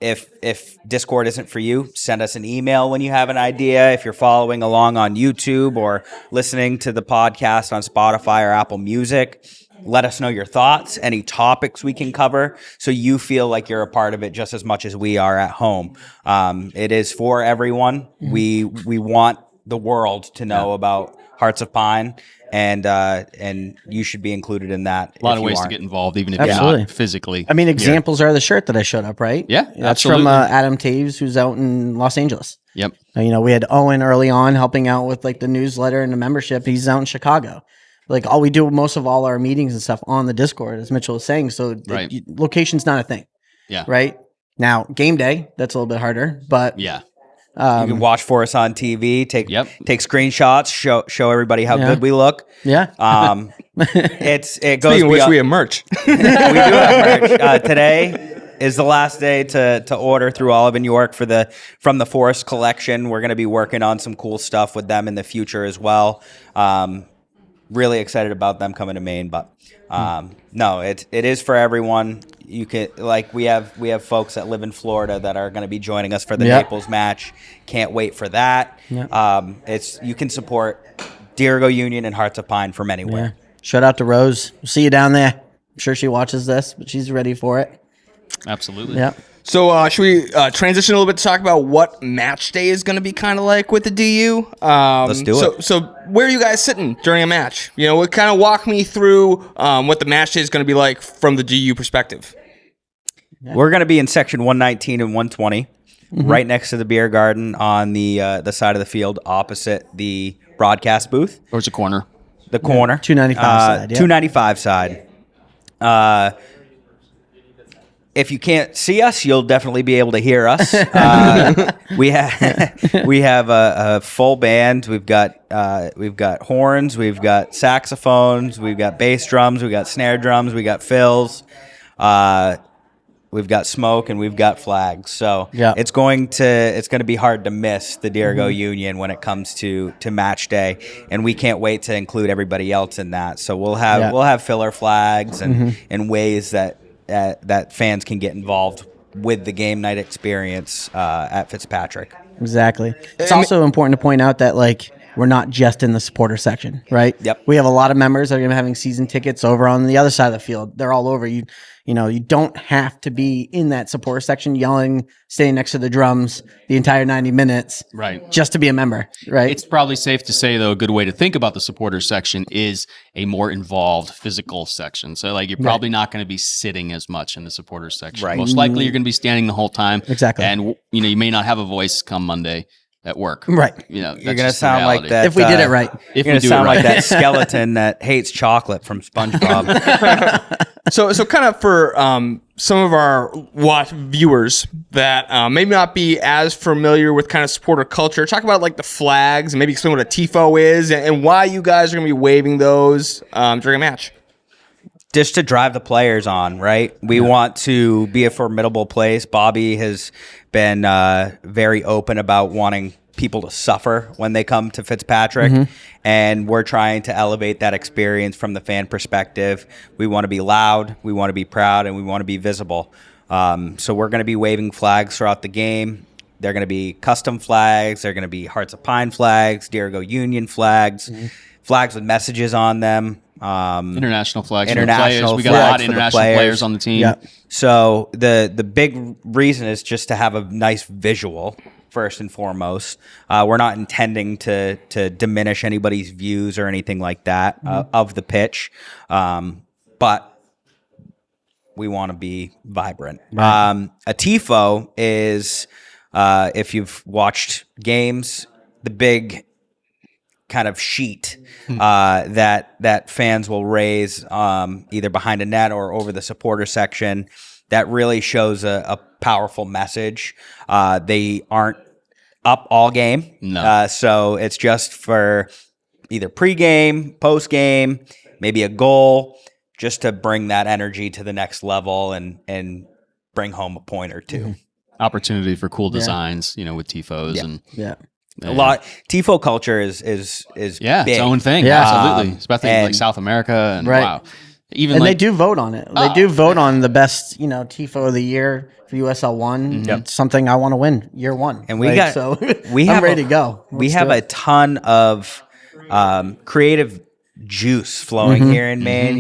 If Discord isn't for you, send us an email when you have an idea. If you're following along on YouTube or listening to the podcast on Spotify or Apple Music, let us know your thoughts, any topics we can cover, so you feel like you're a part of it just as much as we are at home. It is for everyone. We want the world to know about Hearts of Pine, and you should be included in that. A lot of ways to get involved, even if you're not physically. I mean, examples are the shirt that I showed up, right? Yeah, that's absolutely. from Adam Taves, who's out in Los Angeles. Yep. We had Owen early on helping out with like the newsletter and the membership. He's out in Chicago. Like we do most of all our meetings and stuff on the Discord, as Mitchell was saying. So location's not a thing. Yeah. Right. Now, game day, that's a little bit harder, but yeah. You can watch for us on TV, take screenshots, show everybody how good we look. Yeah. It goes. Speaking of which, we have merch. We do have merch. Today is the last day to order through Olive in York from the Forest collection. We're going to be working on some cool stuff with them in the future as well. Really excited about them coming to Maine, but no, it is for everyone. You can we have folks that live in Florida that are going to be joining us for the Naples match. Can't wait for that. You can support Dirigo Union and Hearts of Pine from anywhere. Yeah. Shout out to Rose. We'll see you down there. I'm sure she watches this, but she's ready for it. Absolutely. Yeah. So should we transition a little bit to talk about what match day is going to be kind of like with the DU? Let's do it. So where are you guys sitting during a match? What kind of walk me through what the match day is going to be like from the DU perspective. Yeah. We're going to be in section 119 and 120, right next to the beer garden on the side of the field opposite the broadcast booth. Towards the corner. The corner. 295 side. 295 side. If you can't see us, you'll definitely be able to hear us. We have a full band. We've got horns, we've got saxophones, we've got bass drums, we've got snare drums, we got fills, we've got smoke, and we've got flags. So it's going to be hard to miss the Dirigo Union when it comes to match day, and we can't wait to include everybody else in that. So we'll have filler flags and ways that fans can get involved with the game night experience at Fitzpatrick. Exactly. It's also important to point out that we're not just in the supporter section, right? Yep. We have a lot of members that are going to be having season tickets over on the other side of the field. They're all over. You don't have to be in that supporter section yelling, standing next to the drums the entire 90 minutes, right? Just to be a member, right? It's probably safe to say, though, a good way to think about the supporter section is a more involved physical section. So, you're probably not going to be sitting as much in the supporter section. Right. Most likely, you're going to be standing the whole time. Exactly. And you may not have a voice come Monday at work. Right. You're going to sound like that. If we did it right. You're going to sound like that skeleton that hates chocolate from SpongeBob. So kind of for some of our viewers that may not be as familiar with kind of supporter culture, talk about the flags and maybe explain what a tifo is and why you guys are going to be waving those during a match. Just to drive the players on, right? We want to be a formidable place. Bobby has been very open about wanting people to suffer when they come to Fitzpatrick, and we're trying to elevate that experience from the fan perspective. We want to be loud, we want to be proud, and we want to be visible. So we're going to be waving flags throughout the game. They're going to be custom flags. They're going to be Hearts of Pine flags, Dirigo Union flags, flags with messages on them. International flags. International we got a lot of international players on the team. Yeah. So the big reason is just to have a nice visual first and foremost. We're not intending to diminish anybody's views or anything like that of the pitch, but we want to be vibrant. Right. A tifo is if you've watched games, the big kind of sheet that fans will raise either behind a net or over the supporter section that really shows a powerful message. They aren't up all game. No. So it's just for either pregame, postgame, maybe a goal, just to bring that energy to the next level and bring home a point or two. Opportunity for cool designs, with tifos and a lot. Tifo culture is big. its own thing. Yeah. Absolutely, especially in like South America and wow. Even and like, they do vote on it. They do vote on the best, tifo of the year for USL One. It's something I want to win year one. And we have I'm ready to go. We have a ton of creative juice flowing here in Maine.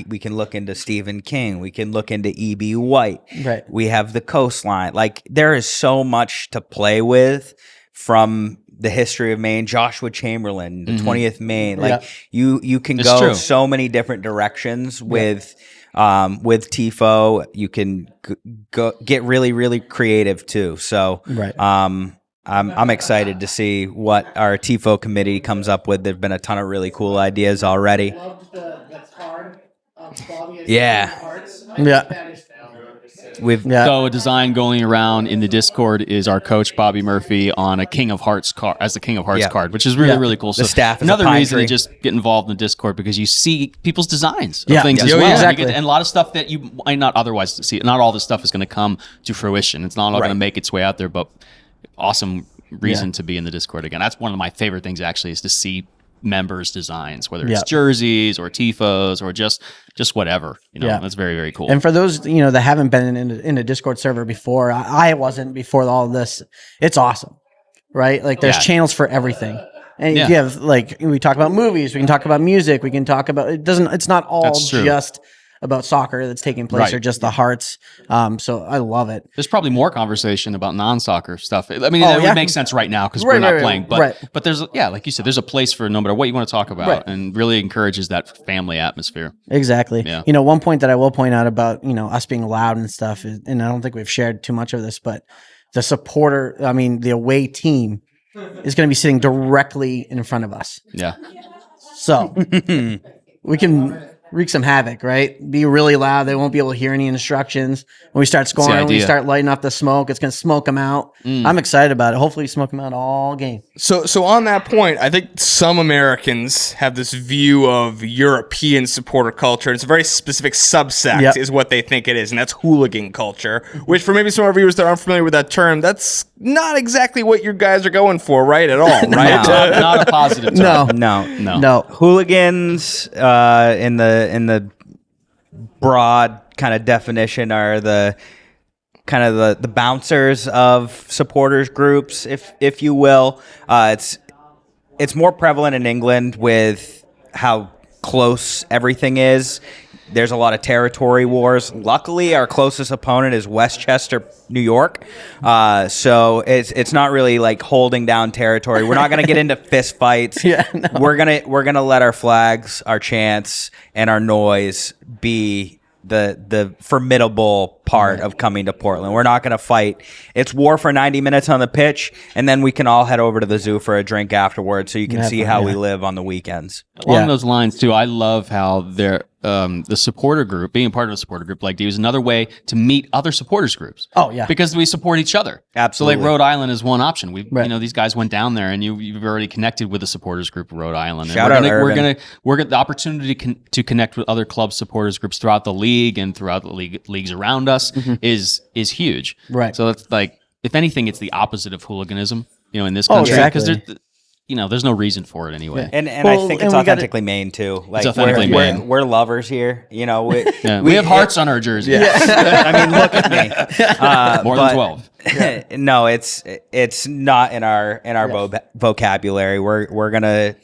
We can look into Stephen King. We can look into E.B. White. Right. We have the coastline. Like, there is so much to play with from the history of Maine. Joshua Chamberlain, the 20th Maine. Like, you can go so many different directions with tifo. You can get really, really creative too. So I'm excited to see what our tifo committee comes up with. There've been a ton of really cool ideas already. So a design going around in the Discord is our coach Bobby Murphy on a King of Hearts card as the King of Hearts card, which is really really cool. So the staff is another reason to just get involved in the Discord, because you see people's designs of things as well. Exactly. And a lot of stuff that you might not otherwise see. Not all this stuff is going to come to fruition. It's not all going to make its way out there, but awesome reason to be in the Discord again. That's one of my favorite things actually, is to see members' designs, whether it's jerseys or tifos or just whatever. That's very, very cool. And for those that haven't been in a Discord server before, I wasn't before all of this. It's awesome, right? Like, there's channels for everything. And you have, like, we talk about movies, we can talk about music, we can talk about it's not all just about soccer that's taking place or just the hearts. So I love it. There's probably more conversation about non-soccer stuff. I mean, that would make sense right now because we're not playing. But there's, like you said, there's a place for no matter what you want to talk about, and really encourages that family atmosphere. Exactly. Yeah. One point that I will point out about, us being loud and stuff, and I don't think we've shared too much of this, but the away team is going to be sitting directly in front of us. Yeah. So we can wreak some havoc, right? Be really loud. They won't be able to hear any instructions. When we start scoring, when we start lighting up the smoke, it's going to smoke them out. I'm excited about it. Hopefully we smoke them out all game. So on that point, I think some Americans have this view of European supporter culture. It's a very specific subsect is what they think it is, and that's hooligan culture, which for maybe some of our viewers that aren't familiar with that term, that's not exactly what you guys are going for, right? At all, right? Not a positive term. No. Hooligans in the broad kind of definition are the bouncers of supporters groups, if you will. It's more prevalent in England with how close everything is. There's a lot of territory wars. Luckily, our closest opponent is Westchester, New York. So it's not really like holding down territory. We're not going to get into fist fights. We're gonna let our flags, our chants, and our noise be the formidable part of coming to Portland. We're not going to fight. It's war for 90 minutes on the pitch, and then we can all head over to the zoo for a drink afterwards, so you can see how we live on the weekends. Along those lines too, I love how the supporter group, being part of a supporter group like D, is another way to meet other supporters groups. Oh yeah, because we support each other. Absolutely. So like Rhode Island is one option. These guys went down there, and you've already connected with the supporters group of Rhode Island. And we're gonna the opportunity to connect with other club supporters groups throughout the league and throughout the leagues around us is huge. Right. So it's like, if anything, it's the opposite of hooliganism. In this country, because there's no reason for it anyway. And I think it's authentically Maine too. Like, it's authentically Maine. We're lovers here. We have hearts on our jerseys. I mean, look at me. More than 12. No, it's not in our vocabulary. We're gonna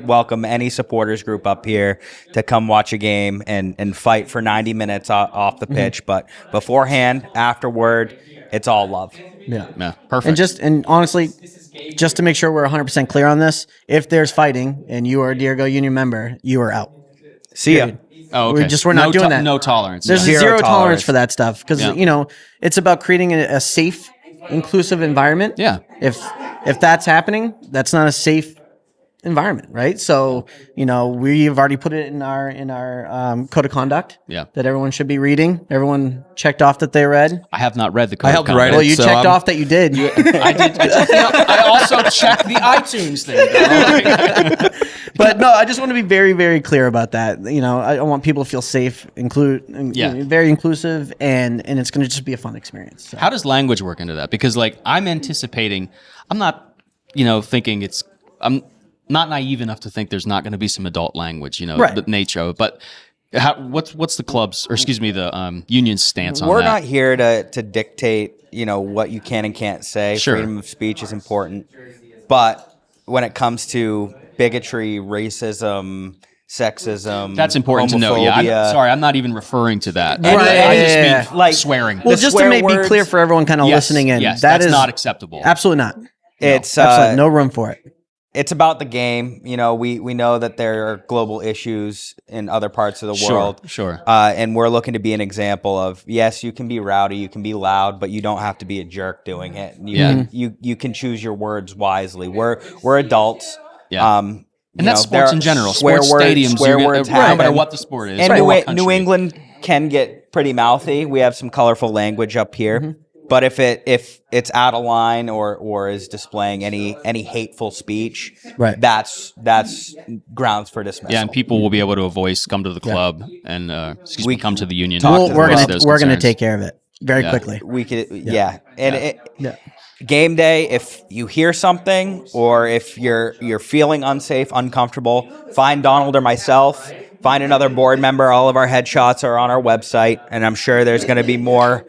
welcome any supporters group up here to come watch a game and fight for 90 minutes off the pitch. But beforehand, afterward, it's all love. Yeah, perfect. And honestly, just to make sure we're 100% clear on this, if there's fighting and you are a Dirigo Union member, you are out. See ya. Oh, okay. We're not doing that. No tolerance. There's zero tolerance for that stuff because it's about creating a safe, inclusive environment. Yeah. If that's happening, that's not a safe environment, right? So, we've already put it in our code of conduct that everyone should be reading. Everyone checked off that they read. I have not read the code. I helped write it. Well, you checked off that you did. I did. I also checked the iTunes thing. But no, I just want to be very, very clear about that. I want people to feel safe, very inclusive, and it's going to just be a fun experience. So. How does language work into that? Because I'm anticipating, I'm not, thinking I'm not naive enough to think there's not going to be some adult language, the nature of it. But what's the club's, or excuse me, the union's stance on that? We're not here to dictate, what you can and can't say. Sure. Freedom of speech is important. But when it comes to bigotry, racism, sexism, that's important to know. Yeah, I'm not even referring to that. Right. I just mean swearing. Well, just to be clear for everyone kind of listening in, that's not acceptable. Absolutely not. It's absolutely no room for it. It's about the game. We know that there are global issues in other parts of the world. Sure. And we're looking to be an example of, yes, you can be rowdy, you can be loud, but you don't have to be a jerk doing it. You can choose your words wisely. We're adults. Yeah. And that's sports in general. Sports stadiums, swear words no matter what the sport is. And New England can get pretty mouthy. We have some colorful language up here. Mm-hmm. But if it's out of line or is displaying any hateful speech, right, that's grounds for dismissal. Yeah, and people will be able to come to the club and come to the union. We're going to take care of it very quickly. We could, Game day, if you hear something or if you're feeling unsafe, uncomfortable, find Donald or myself. Find another board member. All of our headshots are on our website, and I'm sure there's going to be more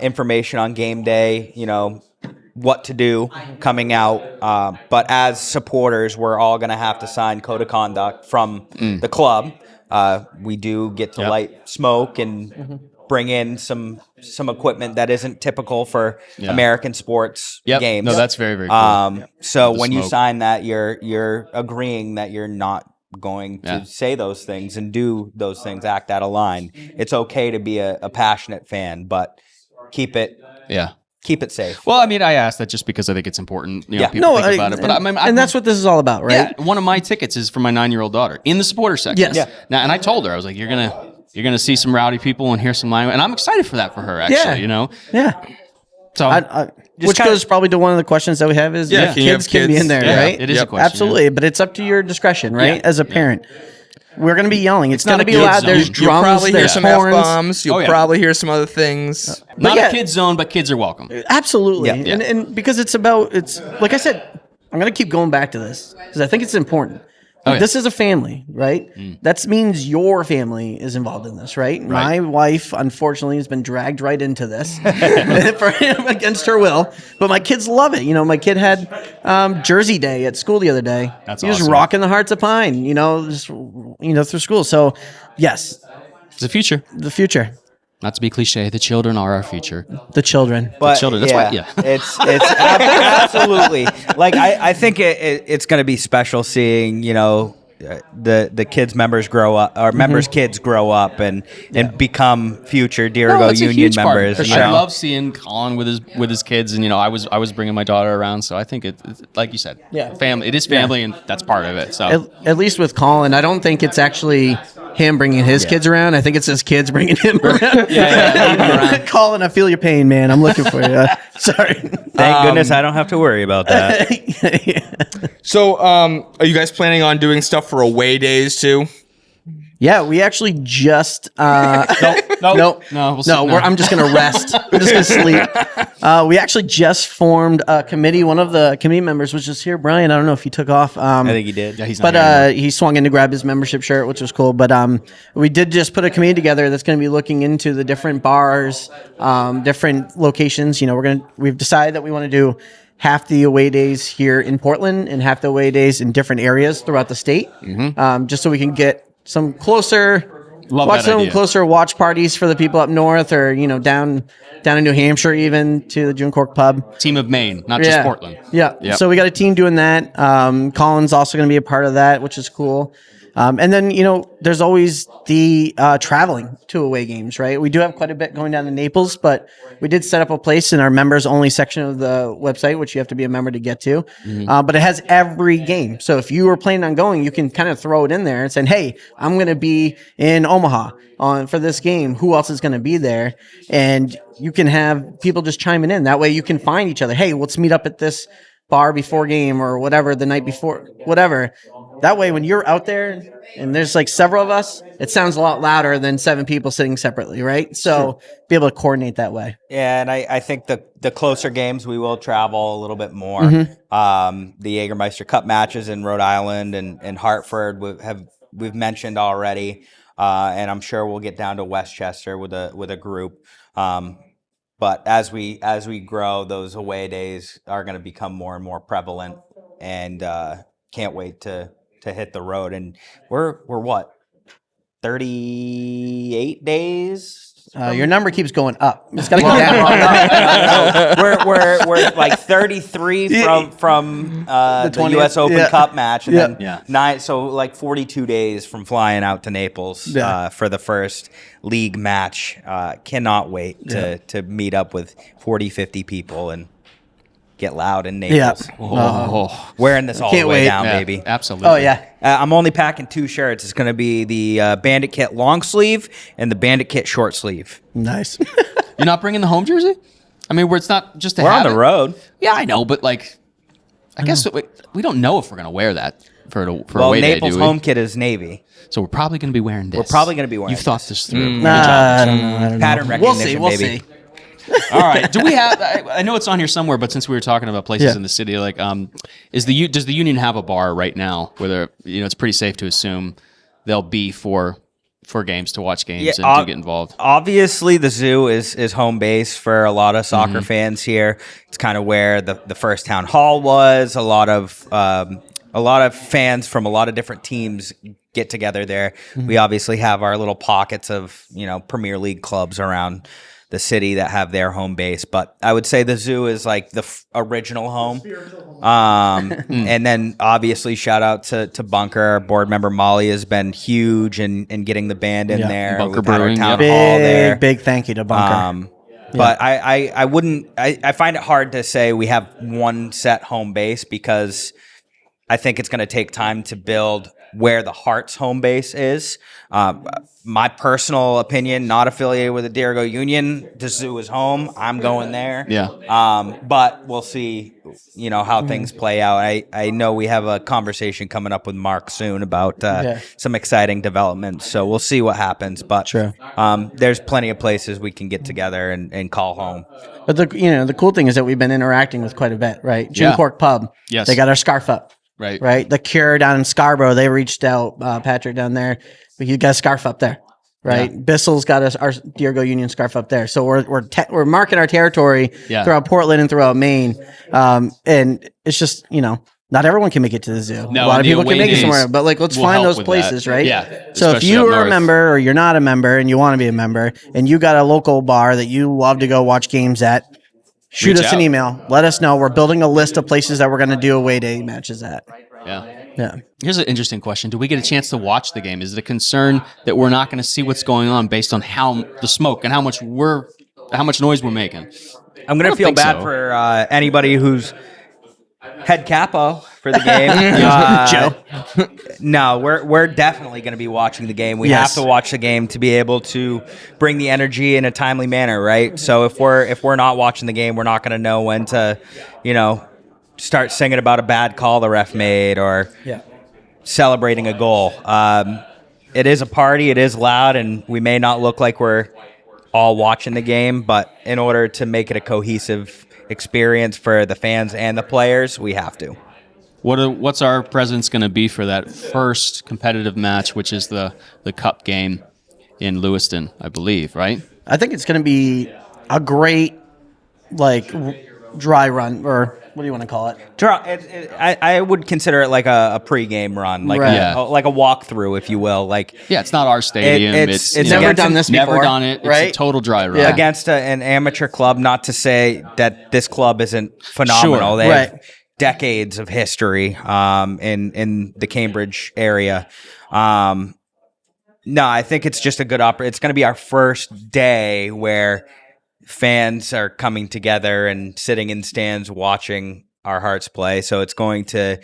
information on game day, what to do coming out. But as supporters, we're all going to have to sign code of conduct from the club. We do get to light smoke and bring in some equipment that isn't typical for American sports games. No, that's very, very cool. So when you sign that, you're agreeing that you're not going to say those things and do those things, act out of line. It's okay to be a passionate fan, but keep it safe. Well, I mean, I asked that just because I think it's important. People think about it, but and that's what this is all about, right? Yeah, one of my tickets is for my 9-year-old daughter in the supporter section. Yes. Yeah. Now, and I told her, I was like, you're gonna see some rowdy people and hear some language, and I'm excited for that for her. Actually, Yeah. So. Which goes probably to one of the questions that we have is kids can be in there, right? It is a question. Absolutely, but it's up to your discretion, right? As a parent. We're going to be yelling. It's going to be loud. There's drums, you'll probably hear some horns. F-bombs. You'll probably hear some other things. Not a kid zone, but kids are welcome. Absolutely. Yeah. And because it's like I said, I'm going to keep going back to this because I think it's important. This is a family, right? That means your family is involved in this, right? My wife, unfortunately, has been dragged right into this against her will. But my kids love it. My kid had Jersey Day at school the other day. That's he was awesome. rocking the Hearts of Pine, through school. So, yes. It's the future. The future. Not to be cliche, the children are our future. The children. But the children. That's why. It's absolutely like I think it's going to be special seeing the kids members grow up, or members' kids grow up and become future Dirigo Union members. Sure. I love seeing Colin with his kids, and I was bringing my daughter around, so I think it's like you said, family. It is family, and that's part of it. So at least with Colin, I don't think it's actually him bringing his kids around. I think it's his kids bringing him around. Colin, I feel your pain, man. I'm looking for you. Sorry. Thank goodness I don't have to worry about that. So, are you guys planning on doing stuff for away days too? Yeah, we actually just no. I'm just gonna rest. I'm just gonna sleep. We actually just formed a committee. One of the committee members was just here, Brian. I don't know if he took off. I think he did. Yeah, he's not here he swung in to grab his membership shirt, which was cool. But we did just put a committee together that's going to be looking into the different bars, different locations. We've decided that we want to do half the away days here in Portland and half the away days in different areas throughout the state, just so we can get some closer watch parties for the people up north, or down in New Hampshire, even to the June Cork pub. Team of Maine, not just Portland. Yeah. Yep. So we got a team doing that. Colin's also going to be a part of that, which is cool. And then, there's always the traveling to away games, right? We do have quite a bit going down to Naples, but we did set up a place in our members only section of the website, which you have to be a member to get to. But it has every game. So if you were planning on going, you can kind of throw it in there and say, hey, I'm going to be in Omaha for this game. Who else is going to be there? And you can have people just chiming in. That way you can find each other. Hey, let's meet up at this bar before game or whatever, the night before, whatever. That way, when you're out there and there's like several of us, it sounds a lot louder than 7 people sitting separately, right? So be able to coordinate that way. Yeah, and I think the closer games, we will travel a little bit more. The Jägermeister Cup matches in Rhode Island and Hartford we've mentioned already, and I'm sure we'll get down to Westchester with a group. But as we grow, those away days are going to become more and more prevalent, and can't wait to hit the road. And we're what, 38 days? Your number keeps going up. It's got to go down. we're like 33 from the U.S. Open Cup match, and then 9, so like 42 days from flying out to Naples for the first league match. Cannot wait to meet up with 40, 50 people and get loud in Naples. Wearing this all the way down, baby. Absolutely. Oh, yeah. I'm only packing 2 shirts. It's going to be the Bandit Kit long sleeve and the Bandit Kit short sleeve. Nice. You're not bringing the home jersey? I mean, where it's not just We're on the road. Yeah, I know, but like, I guess we don't know if we're going to wear that for away well, day, Naples do we? home kit is navy. So we're probably going to be wearing this. We're probably going to be wearing You've thought this through. I don't know. Pattern recognition, We'll baby. see. All right. Do we have? I know it's on here somewhere, but since we were talking about places in the city, like, does the Union have a bar right now where it's pretty safe to assume they'll be for games to watch games and to get involved? Obviously, the zoo is home base for a lot of soccer fans here. It's kind of where the first town hall was. A lot of fans from a lot of different teams get together there. We obviously have our little pockets of Premier League clubs around the city that have their home base, but I would say the zoo is like the original home. And then obviously shout out to Bunker. Our board member Molly has been huge in getting the band in there. Bunker We've had our Brewing, town hall there. Big thank you to Bunker. But I find it hard to say we have one set home base because I think it's going to take time to build where the Heart's home base is. My personal opinion, not affiliated with the Dirigo Union, the zoo is home. I'm going there. Yeah. But we'll see, how things play out. I know we have a conversation coming up with Mark soon about some exciting developments. So we'll see what happens. But there's plenty of places we can get together and call home. But the cool thing is that we've been interacting with quite a bit, right? Jim Cork Pub. Yes. They got our scarf up. Right. The Cure down in Scarborough, they reached out, Patrick down there. But you got a scarf up there, right? Yeah. Bissell's got our Dirigo Union scarf up there. So we're marking our territory throughout Portland and throughout Maine. And it's just, not everyone can make it to the zoo. No, a lot of people can make it somewhere, but let's find those places, right? Yeah. So if you are a member or you're not a member and you want to be a member and you got a local bar that you love to go watch games at, shoot us an email. Let us know. We're building a list of places that we're going to do away day matches at. Yeah. Here's an interesting question. Do we get a chance to watch the game? Is it a concern that we're not going to see what's going on based on how the smoke and how much noise we're making? I'm going to feel bad for anybody who's head capo for the game. Joe. No, we're definitely going to be watching the game. We have to watch the game to be able to bring the energy in a timely manner, right? So if we're not watching the game, we're not going to know when to, start singing about a bad call the ref made or celebrating a goal. It is a party. It is loud, and we may not look like we're all watching the game, but in order to make it a cohesive experience for the fans and the players, we have to. What's our presence going to be for that first competitive match, which is the cup game in Lewiston, I believe, right? I think it's going to be a great dry run, or what do you want to call it? I would consider it like a pregame run, like a walkthrough, if you will. It's not our stadium. It's never done this before. Never done it. Right? It's a total dry run against an amateur club. Not to say that this club isn't phenomenal. Sure. decades of history in the Cambridge area. No, I think it's just a good it's going to be our first day where fans are coming together and sitting in stands watching our Hearts play. So it's going to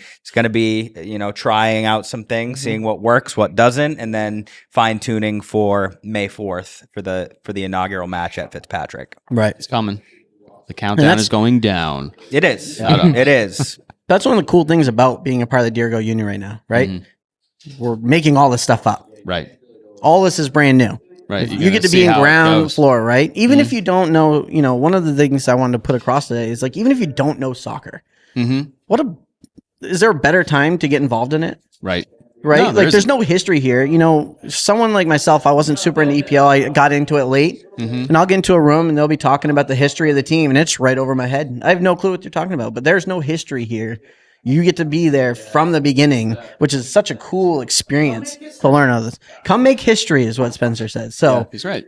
be, trying out some things, seeing what works, what doesn't, and then fine tuning for May 4th for the inaugural match at Fitzpatrick. Right. It's coming. The countdown is going down. It is. It is. That's one of the cool things about being a part of the Dirigo Union right now, right? Mm-hmm. We're making all this stuff up. Right. All this is brand new. Right. You get to be in ground floor, right? Even if you don't know, one of the things I wanted to put across today is like, even if you don't know soccer, is there a better time to get involved in it? Right. Right. No, there's no history here. Someone like myself, I wasn't super into EPL. I got into it late, and I'll get into a room and they'll be talking about the history of the team, and it's right over my head. I have no clue what you're talking about, but there's no history here. You get to be there from the beginning, which is such a cool experience to learn all this. Come make history is what Spencer said. So yeah, he's right.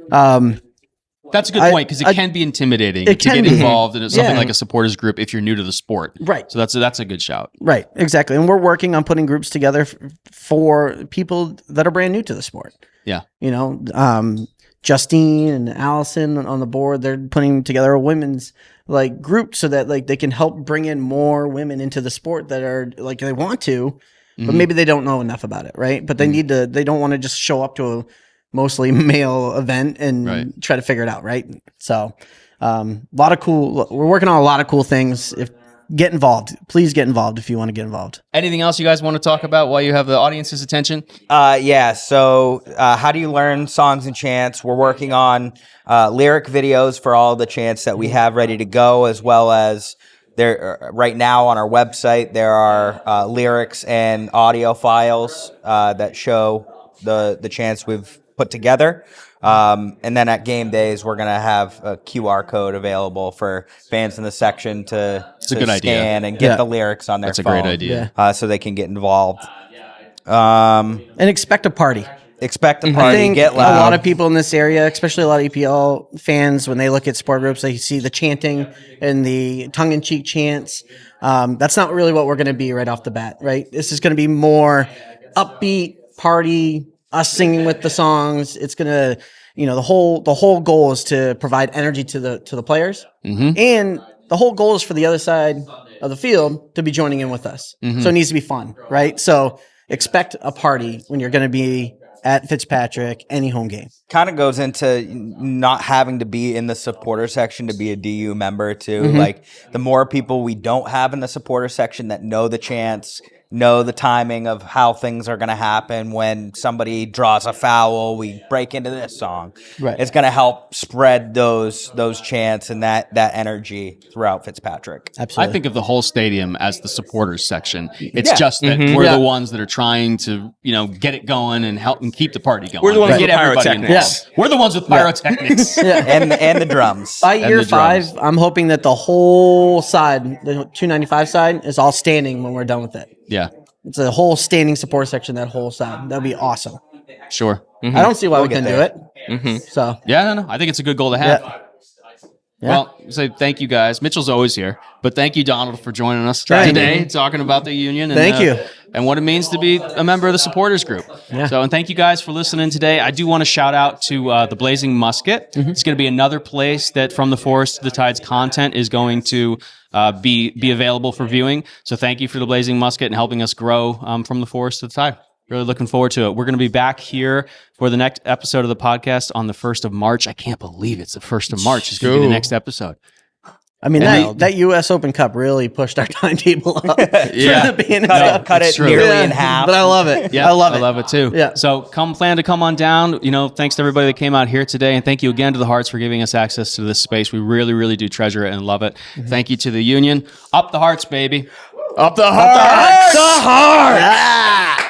That's a good point, because it can be intimidating to get involved in something like a supporters group if you're new to the sport. Right. So that's a good shout. Right. Exactly. And we're working on putting groups together for people that are brand new to the sport. Yeah. Justine and Allison on the board, they're putting together a women's group so that they can help bring in more women into the sport that are they want to, but maybe they don't know enough about it, right? But they they don't want to just show up to a mostly male event and try to figure it out, right? So we're working on a lot of cool things. Get involved. Please get involved if you want to get involved. Anything else you guys want to talk about while you have the audience's attention? So how do you learn songs and chants? We're working on lyric videos for all the chants that we have ready to go, as well as there right now on our website, there are lyrics and audio files that show the chants we've put together. And then at game days, we're going to have a QR code available for fans in the section to scan and get the lyrics on their phone. That's a great idea. So they can get involved. And expect a party. Expect a party. I think get loud. A lot of people in this area, especially a lot of EPL fans, when they look at sport groups, they see the chanting and the tongue-in-cheek chants. That's not really what we're going to be right off the bat, right? This is going to be more upbeat party, us singing with the songs. It's going to, the whole goal is to provide energy to the players, and the whole goal is for the other side of the field to be joining in with us. So it needs to be fun, right? So expect a party when you're going to be at Fitzpatrick, any home game. Kind of goes into not having to be in the supporter section to be a DU member too. The more people we don't have in the supporter section that know the chants, know the timing of how things are going to happen. When somebody draws a foul, we break into this song. Right. It's going to help spread those chants and that energy throughout Fitzpatrick. Absolutely. I think of the whole stadium as the supporters section. It's just that we're the ones that are trying to, get it going and help and keep the party going. We're the ones with get pyrotechnics. We're the ones with pyrotechnics. And the drums. By year 5, I'm hoping that the whole side, the 295 side, is all standing when we're done with it. Yeah. It's a whole standing support section, that whole side. That'd be awesome. Sure. I don't see why we couldn't do it. So no. I think it's a good goal to have. Yeah. Well, say thank you guys. Mitchell's always here, but thank you, Donald, for joining us today, talking about the union. And, thank you. And what it means to be a member of the supporters group. Yeah. So, and thank you guys for listening today. I do want to shout out to the Blazing Musket. It's going to be another place that From the Forest to the Tides content is going to be available for viewing. So thank you for the Blazing Musket and helping us grow From the Forest to the Tide. Really looking forward to it. We're going to be back here for the next episode of the podcast on the 1st of March. I can't believe it's the 1st of March. It's going to be the next episode. I mean, that U.S. Open Cup really pushed our timetable up. Cut it nearly in half. But I love it. Yeah, I love it. I love it too. Yeah. So plan to come on down. Thanks to everybody that came out here today. And thank you again to the Hearts for giving us access to this space. We really, really do treasure it and love it. Thank you to the union. Up the Hearts, baby. Up the Hearts! Up the Hearts!